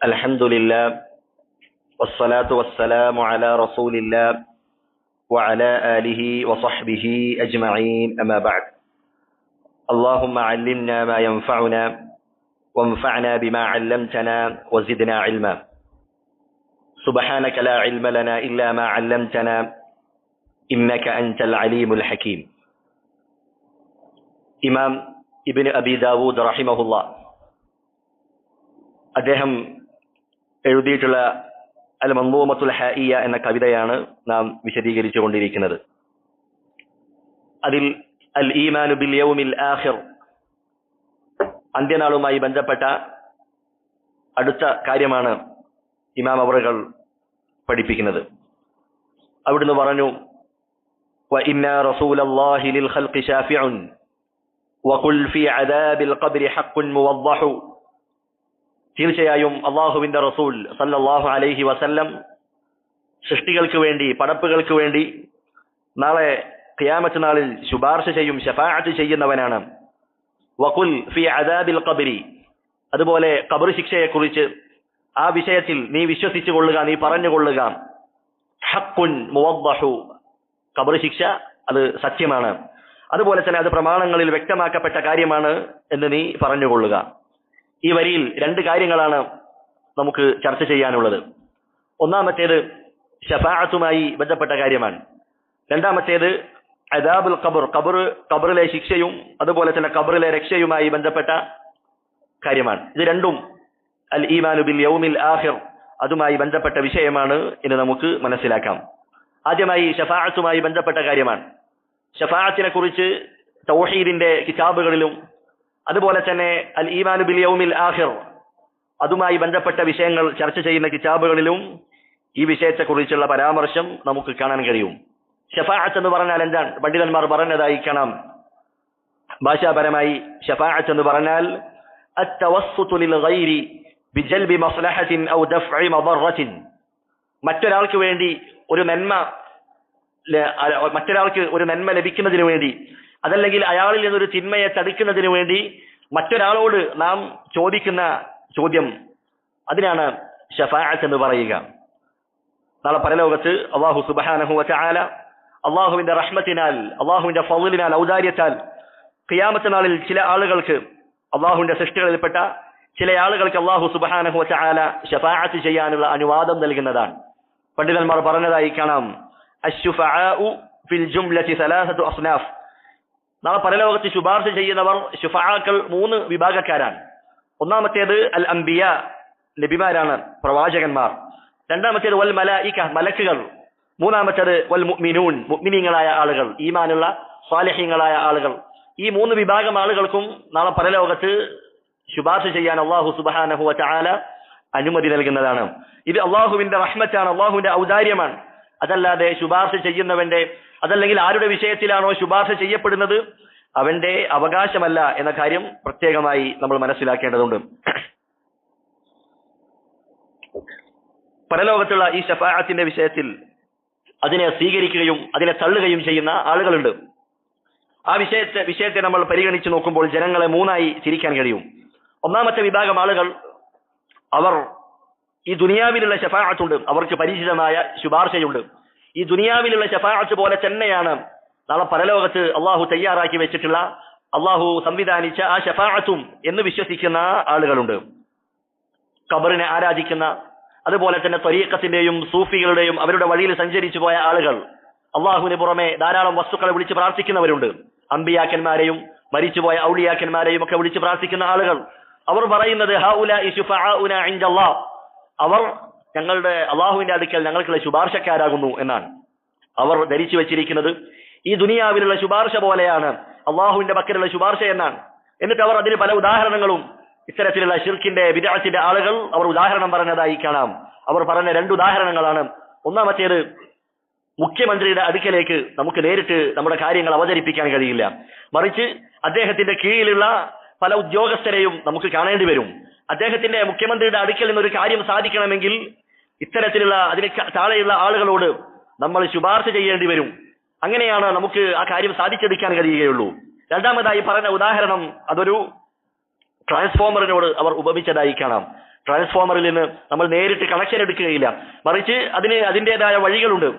الحمد لله والصلاة والسلام على رسول الله وعلى آله وصحبه أجمعين أما بعد اللهم علمنا ما ينفعنا وانفعنا بما علمتنا وزدنا علما سبحانك لا علم لنا إلا ما علمتنا إنك أنت العليم الحكيم إمام ابن أبي داود رحمه الله അദ്ദേഹം എഴുതിയിട്ടുള്ള അൽ മൻദൂമത്തുൽ ഹായിയ എന്ന കവിതയാണ് നാം വിശദീകരിച്ചു കൊണ്ടിരിക്കുന്നത്. അതിൽ അൽ ഈമാനു ബിൽ യൗമിൽ ആഖിർ, അന്ത്യനാളുമായി ബന്ധപ്പെട്ട അടുത്ത കാര്യമാണ് ഇമാം അവറുകൾ പഠിപ്പിക്കുന്നത്. അവിടുന്ന് പറഞ്ഞു, വ ഇന്നാ റസൂലല്ലാഹി ലിൽ ഖൽഖി ശാഫിഉൻ വഖുൽ ഫീ അദാബിൽ ഖബ്രി ഹഖ്ഖുൻ മുവദ്ദഹു. തീർച്ചയായും അള്ളാഹുവിന്റെ റസൂൽ സല്ലല്ലാഹു അലൈഹി വസല്ലം സൃഷ്ടികൾക്ക് വേണ്ടി, പടപ്പുകൾക്ക് വേണ്ടി നാളെ ഖിയാമത്ത് നാളിൽ ശുപാർശ ചെയ്യും, ശഫാഅത്ത് ചെയ്യുന്നവനാണ്. വഖുൽ ഫീ അദാബിൽ ഖബ്രി, അതുപോലെ ഖബർ ശിക്ഷയെക്കുറിച്ച് ആ വിഷയത്തിൽ നീ വിശ്വസിച്ചു കൊള്ളുക, നീ പറഞ്ഞുകൊള്ളുക. ഹഖ്ഖുൻ മുവദ്ദഹു, ഖബർ ശിക്ഷ അത് സത്യമാണ്, അതുപോലെ തന്നെ അത് പ്രമാണങ്ങളിൽ വ്യക്തമാക്കപ്പെട്ട കാര്യമാണ് എന്ന് നീ പറഞ്ഞുകൊള്ളുക. ഈ വരിയിൽ രണ്ട് കാര്യങ്ങളാണ് നമുക്ക് ചർച്ച ചെയ്യാനുള്ളത്. ഒന്നാമത്തേത് ശഫാഅത്തുമായി ബന്ധപ്പെട്ട കാര്യമാണ്. രണ്ടാമത്തേത് അദാബുൽ ഖബർ, ഖബറിലെ ശിക്ഷയും അതുപോലെ തന്നെ ഖബറിലെ രക്ഷയുമായി ബന്ധപ്പെട്ട കാര്യമാണ്. ഇത് രണ്ടും അൽ ഈമാനു ബിൽ യൗമിൽ ആഖിർ, അതുമായി ബന്ധപ്പെട്ട വിഷയമാണ് എന്ന് നമുക്ക് മനസ്സിലാക്കാം. ആദ്യമായി ശഫാഅത്തുമായി ബന്ധപ്പെട്ട കാര്യമാണ്. ശഫാഅത്തിനെ കുറിച്ച് തൗഹീദിന്റെ കിതാബുകളിലും അതുപോലെ തന്നെ അൽ ഈമാനു ബിൽ യൗമിൽ ആഖിർ, അതുമായി ബന്ധപ്പെട്ട വിഷയങ്ങൾ ചർച്ച ചെയ്യുന്ന കിതാബുകളിലും ഈ വിഷയത്തെക്കുറിച്ചുള്ള പരാമർശം നമുക്ക് കാണാൻ കഴിയും. ശഫാഅത്ത് എന്ന് പറഞ്ഞാൽ എന്താണ്? പണ്ഡിതന്മാർ പറഞ്ഞതായി കാണാം. ഭാഷാപരമായി ശഫാഅത്ത് എന്ന് പറഞ്ഞാൽ അത്തവസ്സുതു ലിൽ ഗൈരി ബിജൽബി മസ്ലഹത്തിൻ ഔ ദഫ്ഇ മദറത്തിൻ, മറ്റൊരാൾക്ക് വേണ്ടി ഒരു നന്മ ലഭിക്കുന്നതിന് വേണ്ടി, അതല്ലെങ്കിൽ അയാളിൽ നിന്നൊരു തിന്മയെ തടുക്കുന്നതിന് വേണ്ടി മറ്റൊരാളോട് നാം ചോദിക്കുന്ന ചോദ്യം, അതിനാണ് ശഫാഅത്ത് എന്ന് പറയുക. നാളെ പരലോകത്ത് അല്ലാഹു സുബ്ഹാനഹു വ തആല അല്ലാഹുവിന്റെ റഹ്മത്തിനാൽ, അല്ലാഹുവിന്റെ ഫളലിനാൽ, ഔദാര്യത്താൽ ഖിയാമത്ത് നാളിൽ ചില ആളുകൾക്ക്, അല്ലാഹുവിന്റെ സൃഷ്ടികളിൽപ്പെട്ട ചില ആളുകൾക്ക് അല്ലാഹു സുബ്ഹാനഹു വ തആല ശഫാഅത്ത് ചെയ്യാനുള്ള അനുവാദം നൽകുന്നതാണ്. പണ്ഡിതന്മാർ പറഞ്ഞതായി കാണാം, അശ്ശുഫആഉ ഫിൽ ജുംലതി സലാസതു അസ്നാഫ്. നാളെ പരലോകത്ത് ശുപാർശ ചെയ്യുന്നവർ, ശുഫആക്കൾ, മൂന്ന് വിഭാഗക്കാരാണ്. ഒന്നാമത്തേത് അൽ അംബിയ, നബിമാരാണ്, പ്രവാചകന്മാർ. രണ്ടാമത്തേത് വൽ മലായിക, മലക്കുകൾ. മൂന്നാമത്തേത് വൽ മുഅ്മിനൂൻ, മുഅ്മിനീങ്ങളായ ആളുകൾ, ഈമാനുള്ള സ്വാലിഹീങ്ങളായ ആളുകൾ. ഈ മൂന്ന് വിഭാഗം ആളുകൾക്കും നാളെ പരലോകത്ത് ശുപാർശ ചെയ്യാൻ അല്ലാഹു സുബ്ഹാനഹു വ തആല അനുമതി നൽകുന്നതാണ്. ഇത് അല്ലാഹുവിന്റെ റഹ്മത്താണ്, അല്ലാഹുവിന്റെ ഔദാര്യമാണ്. അതല്ലാതെ ശുപാർശ ചെയ്യുന്നവന്റെ, അതല്ലെങ്കിൽ ആരുടെ വിഷയത്തിലാണോ ശുപാർശ ചെയ്യപ്പെടുന്നത് അവന്റെ അവകാശമല്ല എന്ന കാര്യം പ്രത്യേകമായി നമ്മൾ മനസ്സിലാക്കേണ്ടതുണ്ട്. പരലോകത്തുള്ള ഈ ശഫാഅത്തിന്റെ വിഷയത്തിൽ അതിനെ സ്വീകരിക്കുകയും അതിനെ തള്ളുകയും ചെയ്യുന്ന ആളുകളുണ്ട്. ആ വിഷയത്തെ നമ്മൾ പരിഗണിച്ചു നോക്കുമ്പോൾ ജനങ്ങളെ മൂന്നായി തിരിക്കാൻ കഴിയും. ഒന്നാമത്തെ വിഭാഗം ആളുകൾ, അവർ ഈ ദുനിയാവിലുള്ള ശഫാഅത്തുണ്ട്, അവർക്ക് പരിചിതമായ ശുപാർശയുണ്ട്. ഈ ദുനിയാവിലുള്ള ശഫാഅത്ത് പോലെ തന്നെയാണ് നാളെ പരലോകത്ത് അള്ളാഹു തയ്യാറാക്കി വെച്ചിട്ടുള്ള, അള്ളാഹു സംവിധാനിച്ച ആ ശഫാഅത്തും എന്ന് വിശ്വസിക്കുന്ന ആളുകളുണ്ട്. ഖബറിനെ ആരാധിക്കുന്ന, അതുപോലെ തന്നെ ത്വരീഖത്തിന്റെയും സൂഫികളുടെയും അവരുടെ വഴിയിൽ സഞ്ചരിച്ചു പോയ ആളുകൾ, അള്ളാഹുവിന് പുറമെ ധാരാളം വസ്തുക്കളെ വിളിച്ച് പ്രാർത്ഥിക്കുന്നവരുണ്ട്. അമ്പിയാക്കന്മാരെയും മരിച്ചുപോയ ഔലിയാക്കന്മാരെയും ഒക്കെ വിളിച്ച് പ്രാർത്ഥിക്കുന്ന ആളുകൾ, അവർ പറയുന്നത് ഹൗലാഇ ശുഫആഉനാ ഇൻദല്ലാഹ്, അവർ ഞങ്ങളുടെ അള്ളാഹുവിന്റെ അടുക്കൽ ഞങ്ങൾക്കുള്ള ശുപാർശക്കാരാകുന്നു എന്നാണ്. അവർ ധരിച്ചു വെച്ചിരിക്കുന്നത് ഈ ദുനിയാവിലുള്ള ശുപാർശ പോലെയാണ് അള്ളാഹുവിന്റെ പക്കലുള്ള ശുപാർശ എന്നാണ്. എന്നിട്ട് അവർ അതിന് പല ഉദാഹരണങ്ങളും, ഇത്തരത്തിലുള്ള ശിർക്കിന്റെ, ബിദ്അത്തിന്റെ ആളുകൾ അവർ ഉദാഹരണം പറഞ്ഞതായി കാണാം. അവർ പറഞ്ഞ രണ്ട് ഉദാഹരണങ്ങളാണ്. ഒന്നാമത്തേത്, മുഖ്യമന്ത്രിയുടെ അടുക്കലേക്ക് നമുക്ക് നേരിട്ട് നമ്മുടെ കാര്യങ്ങൾ അവതരിപ്പിക്കാൻ കഴിയില്ല, മറിച്ച് അദ്ദേഹത്തിന്റെ കീഴിലുള്ള പല ഉദ്യോഗസ്ഥരെയും നമുക്ക് കാണേണ്ടി വരും. അദ്ദേഹത്തിന്റെ, മുഖ്യമന്ത്രിയുടെ അടുക്കൽ നിന്നൊരു കാര്യം സാധിക്കണമെങ്കിൽ ഇത്തരത്തിലുള്ള അതിന് താഴെയുള്ള ആളുകളോട് നമ്മൾ ശുപാർശ ചെയ്യേണ്ടി വരും. അങ്ങനെയാണ് നമുക്ക് ആ കാര്യം സാധിച്ചെടുക്കാൻ കഴിയുകയുള്ളൂ. രണ്ടാമതായി പറഞ്ഞ ഉദാഹരണം, അതൊരു ട്രാൻസ്ഫോമറിനോട് അവർ ഉപമിച്ചതായി കാണാം. ട്രാൻസ്ഫോമറിൽ നിന്ന് നമ്മൾ നേരിട്ട് കണക്ഷൻ എടുക്കുകയില്ല, മറിച്ച് അതിൻ്റെതായ വഴികളുണ്ട്.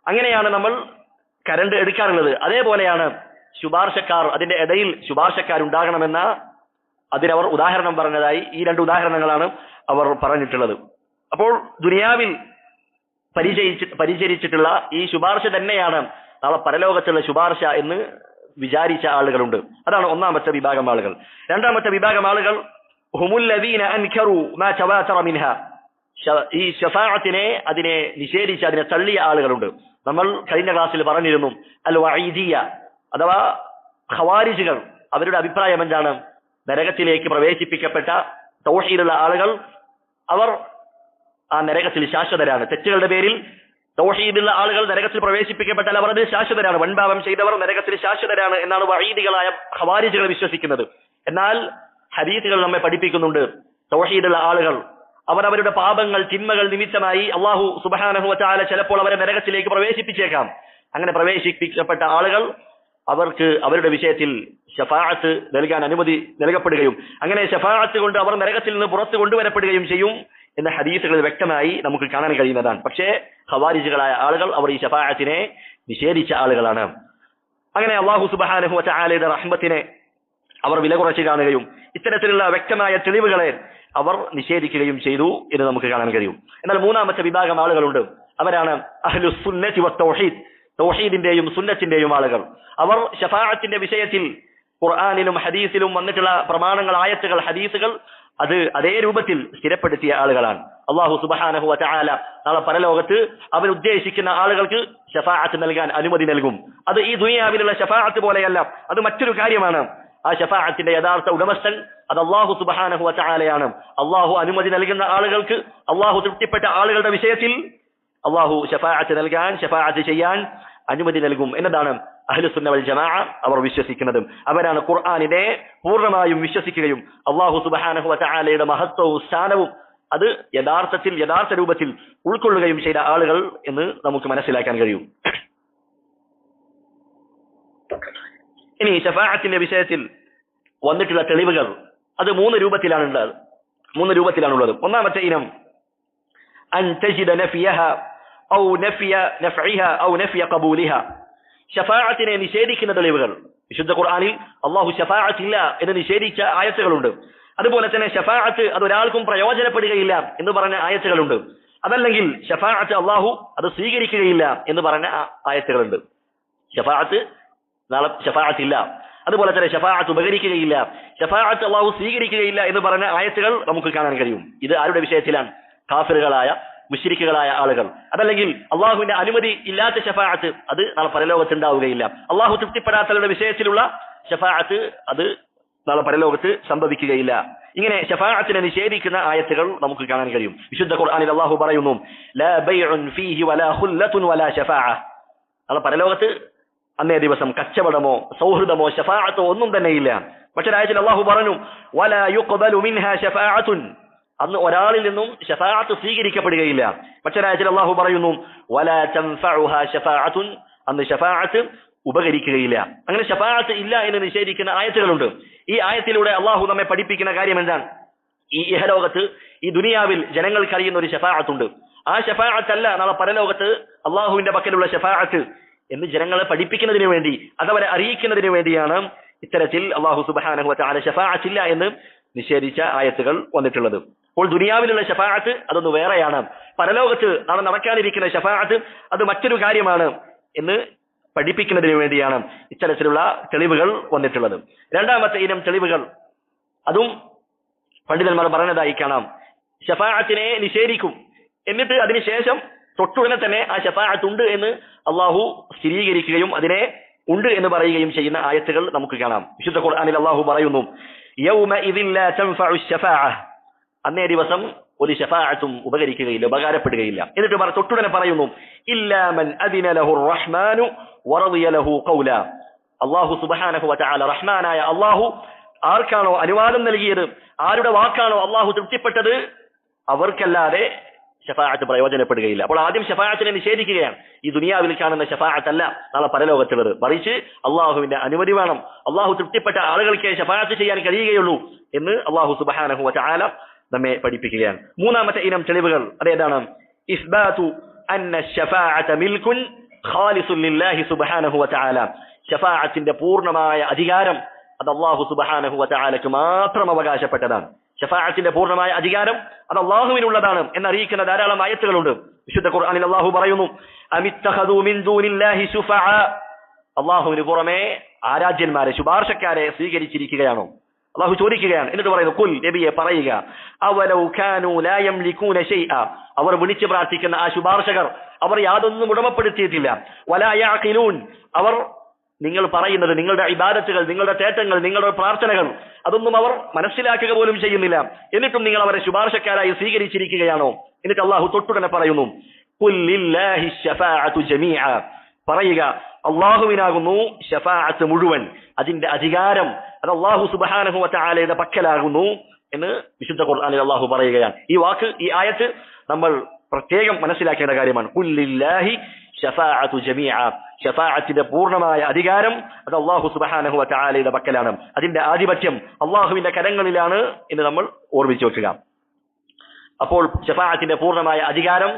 അങ്ങനെയാണ് നമ്മൾ കരണ്ട് എടുക്കാറുള്ളത്. അതേപോലെയാണ് ശുപാർശക്കാർ, അതിന്റെ ഇടയിൽ ശുപാർശക്കാരുണ്ടാകണമെന്ന അതിനവർ ഉദാഹരണം പറഞ്ഞതായി ഈ രണ്ട് ഉദാഹരണങ്ങളാണ് അവർ പറഞ്ഞിട്ടുള്ളത്. അപ്പോൾ ദുനിയാവിൽ പരിചരിച്ചിട്ടുള്ള ഈ ശുപാർശ തന്നെയാണ് നാളെ പരലോകത്തുള്ള ശുപാർശ എന്ന് വിചാരിച്ച ആളുകളുണ്ട്. അതാണ് ഒന്നാമത്തെ വിഭാഗം ആളുകൾ. രണ്ടാമത്തെ വിഭാഗം ആളുകൾ ഹുമുല്ലദീന അൻകറു മാ തവാതറ മിൻഹ, ഈ ശഫാഅത്തിനെ അതിനെ നിഷേധിച്ച് അതിനെ തള്ളിയ ആളുകളുണ്ട്. നമ്മൾ കഴിഞ്ഞ ക്ലാസ്സിൽ പറഞ്ഞിരുന്നു അൽ വഈദിയ അഥവാ ഖവാരിജുകൾ, അവരുടെ അഭിപ്രായം എന്താണ്? നരകത്തിലേക്ക് പ്രവേശിപ്പിക്കപ്പെട്ട തൗഹീദുള്ള ആളുകൾ അവർ ആ നരകത്തിൽ ശാശ്വതരാണ്. തെറ്റുകളുടെ പേരിൽ തൗഹീദുള്ള ആളുകൾ നരകത്തിൽ പ്രവേശിപ്പിക്കപ്പെട്ടാൽ അവർ അതിൽ ശാശ്വതരാണ്. വൻപാപം ചെയ്തവർ നരകത്തിൽ ശാശ്വതരാണ് എന്നാണ് വഈദികളായ ഖവാരിജുകൾ വിശ്വസിക്കുന്നത്. എന്നാൽ ഹദീസുകൾ നമ്മെ പഠിപ്പിക്കുന്നുണ്ട്, തൗഹീദുള്ള ആളുകൾ അവർ അവരുടെ പാപങ്ങൾ തിന്മകൾ നിമിത്തമായി അല്ലാഹു സുബ്ഹാനഹു വ തആല ചിലപ്പോൾ അവരെ നരകത്തിലേക്ക് പ്രവേശിപ്പിച്ചേക്കാം. അങ്ങനെ പ്രവേശിപ്പിക്കപ്പെട്ട ആളുകൾ അവർക്ക് അവരുടെ വിഷയത്തിൽ ശഫാഅത്ത് നൽകാൻ അനുമതി നൽകപ്പെടുകയും അങ്ങനെ ശഫാഅത്ത് കൊണ്ട് അവർ നരകത്തിൽ നിന്ന് പുറത്തു കൊണ്ടുവരപ്പെടുകയും ചെയ്യും എന്ന ഹദീസുകളിൽ വ്യക്തമായി നമുക്ക് കാണാൻ കഴിയുന്നതാണ്. പക്ഷേ ഖവാരിജുകളായ ആളുകൾ അവർ ഈ ശഫാഅത്തിനെ നിഷേധിച്ച ആളുകളാണ്. അങ്ങനെ അല്ലാഹു സുബ്ഹാനഹു വ തആലയുടെ റഹ്മത്തിനെ അവർ വില കുറച്ച് കാണുകയും ഇത്തരത്തിലുള്ള വ്യക്തമായ തെളിവുകളെ അവർ നിഷേധിക്കുകയും ചെയ്തു എന്ന് നമുക്ക് കാണാൻ കഴിയും. എന്നാൽ മൂന്നാമത്തെ വിഭാഗം ആളുകളുണ്ട്, അവരാണ് അഹ്ലുസ് സുന്നത്തി വത്തൗഹീദ്, തൗഹീദിന്റെയും സുന്നത്തിന്റെയും ആളുകൾ. അവർ ശഫാഅത്തിന്റെ വിഷയത്തിൽ ഖുർആനിലും ഹദീസിലും വന്നിട്ടുള്ള പ്രമാണങ്ങൾ, ആയത്തുകൾ, ഹദീസുകൾ അത് അതേ രൂപത്തിൽ സ്ഥിരപ്പെടുത്തിയ ആളുകളാണ്. അല്ലാഹു സുബ്ഹാനഹു വ തആല നാളെ പരലോകത്ത് അവൻ ഉദ്ദേശിക്കുന്ന ആളുകൾക്ക് ശഫാഅത്ത് നൽകാൻ അനുമതി നൽകും. അത് ഈ ദുനിയാവിലുള്ള ശഫാഅത്ത് പോലെയല്ല, അത് മറ്റൊരു കാര്യമാണ്. ആ ശഫാഅത്തിന്റെ യഥാർത്ഥ ഉടമസ്ഥൻ അത് അല്ലാഹു സുബ്ഹാനഹു വ തആലയാണ്. അല്ലാഹു അനുമതി നൽകുന്ന ആളുകൾക്ക്, അല്ലാഹു തൃപ്തിപ്പെട്ട ആളുകളുടെ വിഷയത്തിൽ അല്ലാഹു ശഫാഅത്ത് നൽകാൻ, ശഫാഅത്ത് ചെയ്യാൻ അനുമതി നൽകും എന്നതാണ് അഹ്ലുസുന്ന വൽ ജമാഅ അവർ വിശ്വസിക്കുന്നത്. അവരാണ് ഖുർആനിനെ പൂർണ്ണമായും വിശ്വസിക്കുകയും അല്ലാഹു സുബ്ഹാനഹു വ തആലയുടെ മഹത്വവും സ്ഥാനവും അത് യഥാർത്ഥ രൂപത്തിൽ ഉൾക്കൊള്ളുകയും ചെയ്ത ആളുകൾ എന്ന് നമുക്ക് മനസ്സിലാക്കാൻ കഴിയും. ഇനി ശഫാഅത്തിന്റെ വിഷയത്തിൽ വന്നിട്ടുള്ള തെളിവുകൾ അത് മൂന്ന് രൂപത്തിലാണുള്ളത്. ഒന്നാമത്തെ ഇനം അൻ തജിദ നഫിയഹ ഔ നഫിയ നഫഇഹ ഔ നഫിയ ഖബൂലിഹ, ശഫാഅത്തിനെ നിഷേധിക്കുന്ന തെളിവുകൾ. വിശുദ്ധ ഖുർആനിൽ അല്ലാഹു ശഫാഅത്ത് ഇല്ല എന്ന് നിഷേധിച്ച ആയത്തുകളുണ്ട്. അതുപോലെ തന്നെ ശഫാഅത്ത് അത് ഒരാൾക്കും പ്രയോജനപ്പെടുകയില്ല എന്ന് പറഞ്ഞ ആയത്തുകളുണ്ട്. അതല്ലെങ്കിൽ ശഫാഅത്ത് അല്ലാഹു അത് സ്വീകരിക്കുകയില്ല എന്ന് പറഞ്ഞ ആയത്തുകളുണ്ട്. ശഫാഅത്ത് ഇല്ല, അതുപോലെ തന്നെ ശഫാഅത്ത് ഉപകരിക്കുകയില്ല, ശഫാഅത്ത് അല്ലാഹു സ്വീകരിക്കുകയില്ല എന്ന് പറഞ്ഞ ആയത്തുകൾ നമുക്ക് കാണാൻ കഴിയും. ഇത് ആരുടെ വിഷയത്തിലാണ്? കാഫിറുകളായ മുശ്രിക്കുകളായ ആളുകൾ. അതല്ലെങ്കിൽ അള്ളാഹുവിന്റെ അനുമതി ഇല്ലാത്ത ശഫാഅത്ത് അത് നാളെ പരലോകത്ത് ഉണ്ടാവുകയില്ല. അള്ളാഹു തൃപ്തിപ്പെടാത്തവരുടെ വിഷയത്തിലുള്ള ശഫാഅത്ത് അത് നാളെ പരലോകത്ത് സംഭവിക്കുകയില്ല. ഇങ്ങനെ ശഫാഅത്തിനെ നിഷേധിക്കുന്ന ആയത്തുകൾ നമുക്ക് കാണാൻ കഴിയും. വിശുദ്ധ ഖുർആനിൽ അള്ളാഹു പറയുന്നു, ലാ ബൈഉൻ ഫീഹി വലാ ഖുല്ലത്തുൻ വലാ ശഫാഅ, നാളെ പരലോകത്ത് അന്നേ ദിവസം കച്ചവടമോ സൗഹൃദമോ ശഫാഅത്തോ ഒന്നും തന്നെയില്ല. മറ്റൊരായത്തിൽ അള്ളാഹു പറഞ്ഞു, വലാ യുഖ്ബലു മിൻഹാ ശഫാഅത്തുൻ, അന്ന് ഒരാളിൽ നിന്നും ശഫാഅത്ത് സ്വീകരിക്കപ്പെടുകയില്ല. മറ്റൊരായത്തിൽ അള്ളാഹു പറയുന്നു, വലാ തൻഫഉഹാ ശഫാഅത്തുൻ, അന്ന് ശഫാഅത്ത് ഉപകരിക്കുകയില്ല. അങ്ങനെ ശഫാഅത്ത് ഇല്ല എന്ന് നിഷേധിക്കുന്ന ആയത്തുകളുണ്ട്. ഈ ആയത്തിലൂടെ അള്ളാഹു നമ്മെ പഠിപ്പിക്കുന്ന കാര്യം എന്താണ്? ഈ ഇഹലോകത്ത്, ഈ ദുനിയാവിൽ ജനങ്ങൾക്ക് അറിയുന്ന ഒരു ശഫാഅത്തുണ്ട്. ആ ശഫാഅത്തല്ല നാളെ പരലോകത്ത് അള്ളാഹുവിന്റെ പക്കലുള്ള ശഫാഅത്ത് എന്ന് ജനങ്ങളെ പഠിപ്പിക്കുന്നതിന് വേണ്ടി, അതവരെ അറിയിക്കുന്നതിന് വേണ്ടിയാണ് ഇത്തരത്തിൽ അള്ളാഹു സുബ്ഹാനഹു വ തആല ശഫാഅത്ത് ഇല്ല എന്ന് നിഷേധിച്ച ആയത്തുകൾ വന്നിട്ടുള്ളത്. അപ്പോൾ ദുനിയാവിലുള്ള ശഫാഅത്ത് അതൊന്ന് വേറെയാണ്, പരലോകത്ത് നാളെ നടക്കാനിരിക്കുന്ന ശഫാഅത്ത് അത് മറ്റൊരു കാര്യമാണ് എന്ന് പഠിപ്പിക്കുന്നതിന് വേണ്ടിയാണ് ഇത്തരത്തിലുള്ള തെളിവുകൾ വന്നിട്ടുള്ളത്. രണ്ടാമത്തെ ഇനം തെളിവുകൾ അതും പണ്ഡിതന്മാർ പറഞ്ഞതായി കാണാം. ശഫാഅത്തിനെ നിഷേധിക്കും, എന്നിട്ട് അതിനുശേഷം തൊട്ടുടനെ തന്നെ ആ ശഫാഅത്ത് ഉണ്ട് എന്ന് അള്ളാഹു സ്ഥിരീകരിക്കുകയും അതിനെ ഉണ്ട് എന്ന് പറയുകയും ചെയ്യുന്ന ആയത്തുകൾ നമുക്ക് കാണാം. വിശുദ്ധ ഖുർആനിൽ അള്ളാഹു പറയുന്നു, യൗമഇദിൻ ലാ തൻഫഉ ശഫാഅ, അന്നേ ദിവസം ഒരു ശഫാഅത്തും ഉപകരിക്കുകയില്ല, ഉപകാരപ്പെടുകയില്ല. എന്നിട്ട് തൊട്ടുടനെ പറയുന്നു, ഇല്ലാ മൻ അദിന ലഹു റഹ്മാനു വറദിയ ലഹു ഖൗല, അല്ലാഹു സുബ്ഹാനഹു വ തആല റഹ്മാനായ അല്ലാഹു ആർക്കാണോ അനുവാദം നൽകിയത്, ആരുടെ വാക്കാണോ അല്ലാഹു തൃപ്തിപ്പെട്ടത്, അവർക്കല്ലാതെ ശഫാഅത്ത് പ്രയോജനപ്പെടുകയില്ല. അപ്പോൾ ആദ്യം ശഫാഅത്തിനെ നിഷേധിക്കുകയാണ്. ഈ ദുനിയാവിൽ കാണുന്ന ശഫാഅത്തല്ല നാളെ പരലോകത്തുള്ളത്, മറിച്ച് അള്ളാഹുവിന്റെ അനുമതി വേണം, അള്ളാഹു തൃപ്തിപ്പെട്ട ആളുകൾക്ക് ശഫാഅത്ത് ചെയ്യാൻ കഴിയുകയുള്ളൂ എന്ന് അള്ളാഹു സുബ്ഹാനഹു വ തആല നമ്മെ പഠിപ്പിക്കുകയാണ്. മൂന്നാമത്തെ ഇനം തെളിവുകൾ അതേതാണ്? ഇസ്ബാതു അന്ന ശഫാഅത മിൽകുൻ ഖാലിസുൻ ലില്ലാഹി സുബ്ഹാനഹു വതആല. ശഫാഅത്തിന്റെ പൂർണ്ണമായ അധികാരം അത് അല്ലാഹു സുബ്ഹാനഹു വതആലക്ക് മാത്രം അവകാശപ്പെട്ടതാണ്. ശഫാഅത്തിന്റെ പൂർണ്ണമായ അധികാരം അത് അല്ലാഹുവിനുള്ളതാണ് എന്നറിയിക്കുന്ന ധാരാളം ആയത്തുകളുണ്ട്. വിശുദ്ധ ഖുർആനിൽ അല്ലാഹു പറയുന്നു, അമിത്തഖദു മിൻ ദൂനില്ലാഹി ശുഫഅ. അല്ലാഹുവിന് പുറമെ ആരാധ്യന്മാരെ, ശുപാർശക്കാരെ സ്വീകരിച്ചിരിക്കുകയാണോ? അല്ലാഹു ചോദിക്കുകയാണ്. എന്നിട്ട് പറയുന്നു, ഖുൽ, നബിയെ പറയുക, അവലൗ കാനൂ ലാ യംലികൂന ശൈഅ. അവർ വിളിച്ചു പ്രാർത്ഥിക്കുന്ന ആ ശുപാർശകർ അവർ യാതൊന്നും ഉടമപ്പെടുത്തിയിട്ടില്ല. വലാ യഅഖിലൂൻ. അവർ നിങ്ങൾ പറയുന്നത്, നിങ്ങളുടെ ഇബാദത്തുകൾ, നിങ്ങളുടെ തേട്ടങ്ങൾ, നിങ്ങളുടെ പ്രാർത്ഥനകൾ അതൊന്നും അവർ മനസ്സിലാക്കുക പോലും ചെയ്യുന്നില്ല. എന്നിട്ടും നിങ്ങൾ അവരെ ശുപാർശക്കാരായി സ്വീകരിച്ചിരിക്കുകയാണോ? എന്നിട്ട് അല്ലാഹു തൊട്ടുടനെ പറയുന്നു, ഖുൽ ലില്ലാഹി ശഫാഅതു ജമീഅ. പറയുക, അല്ലാഹുവിനാകുന്നു ശഫാഅത്ത് മുഴുവൻ, അതിന്റെ അധികാരം അത് അല്ലാഹു സുബ്ഹാനഹു വതആലയുടെ പക്കലാകുന്നു എന്ന് വിശുദ്ധ ഖുർആനിൽ അല്ലാഹു പറയുകയാണ്. ഈ വാക്ക്, ഈ ആയത്ത് നമ്മൾ പ്രത്യേകം മനസ്സിലാക്കേണ്ട കാര്യമാണ്. ഖുൽ ലില്ലാഹി ശഫാഅതു ജമീഅ. ശഫാഅത്തിന്റെ പൂർണ്ണമായ അധികാരം അത് അല്ലാഹു സുബ്ഹാനഹു വതആലയുടെ പക്കലാണ്. അതിന്റെ ആധിപത്യം അല്ലാഹുവിന്റെ കരങ്ങളിലാണ് എന്ന് നമ്മൾ ഓർമ്മിച്ചു വെക്കുക. അപ്പോൾ ശഫാഅത്തിന്റെ പൂർണ്ണമായ അധികാരം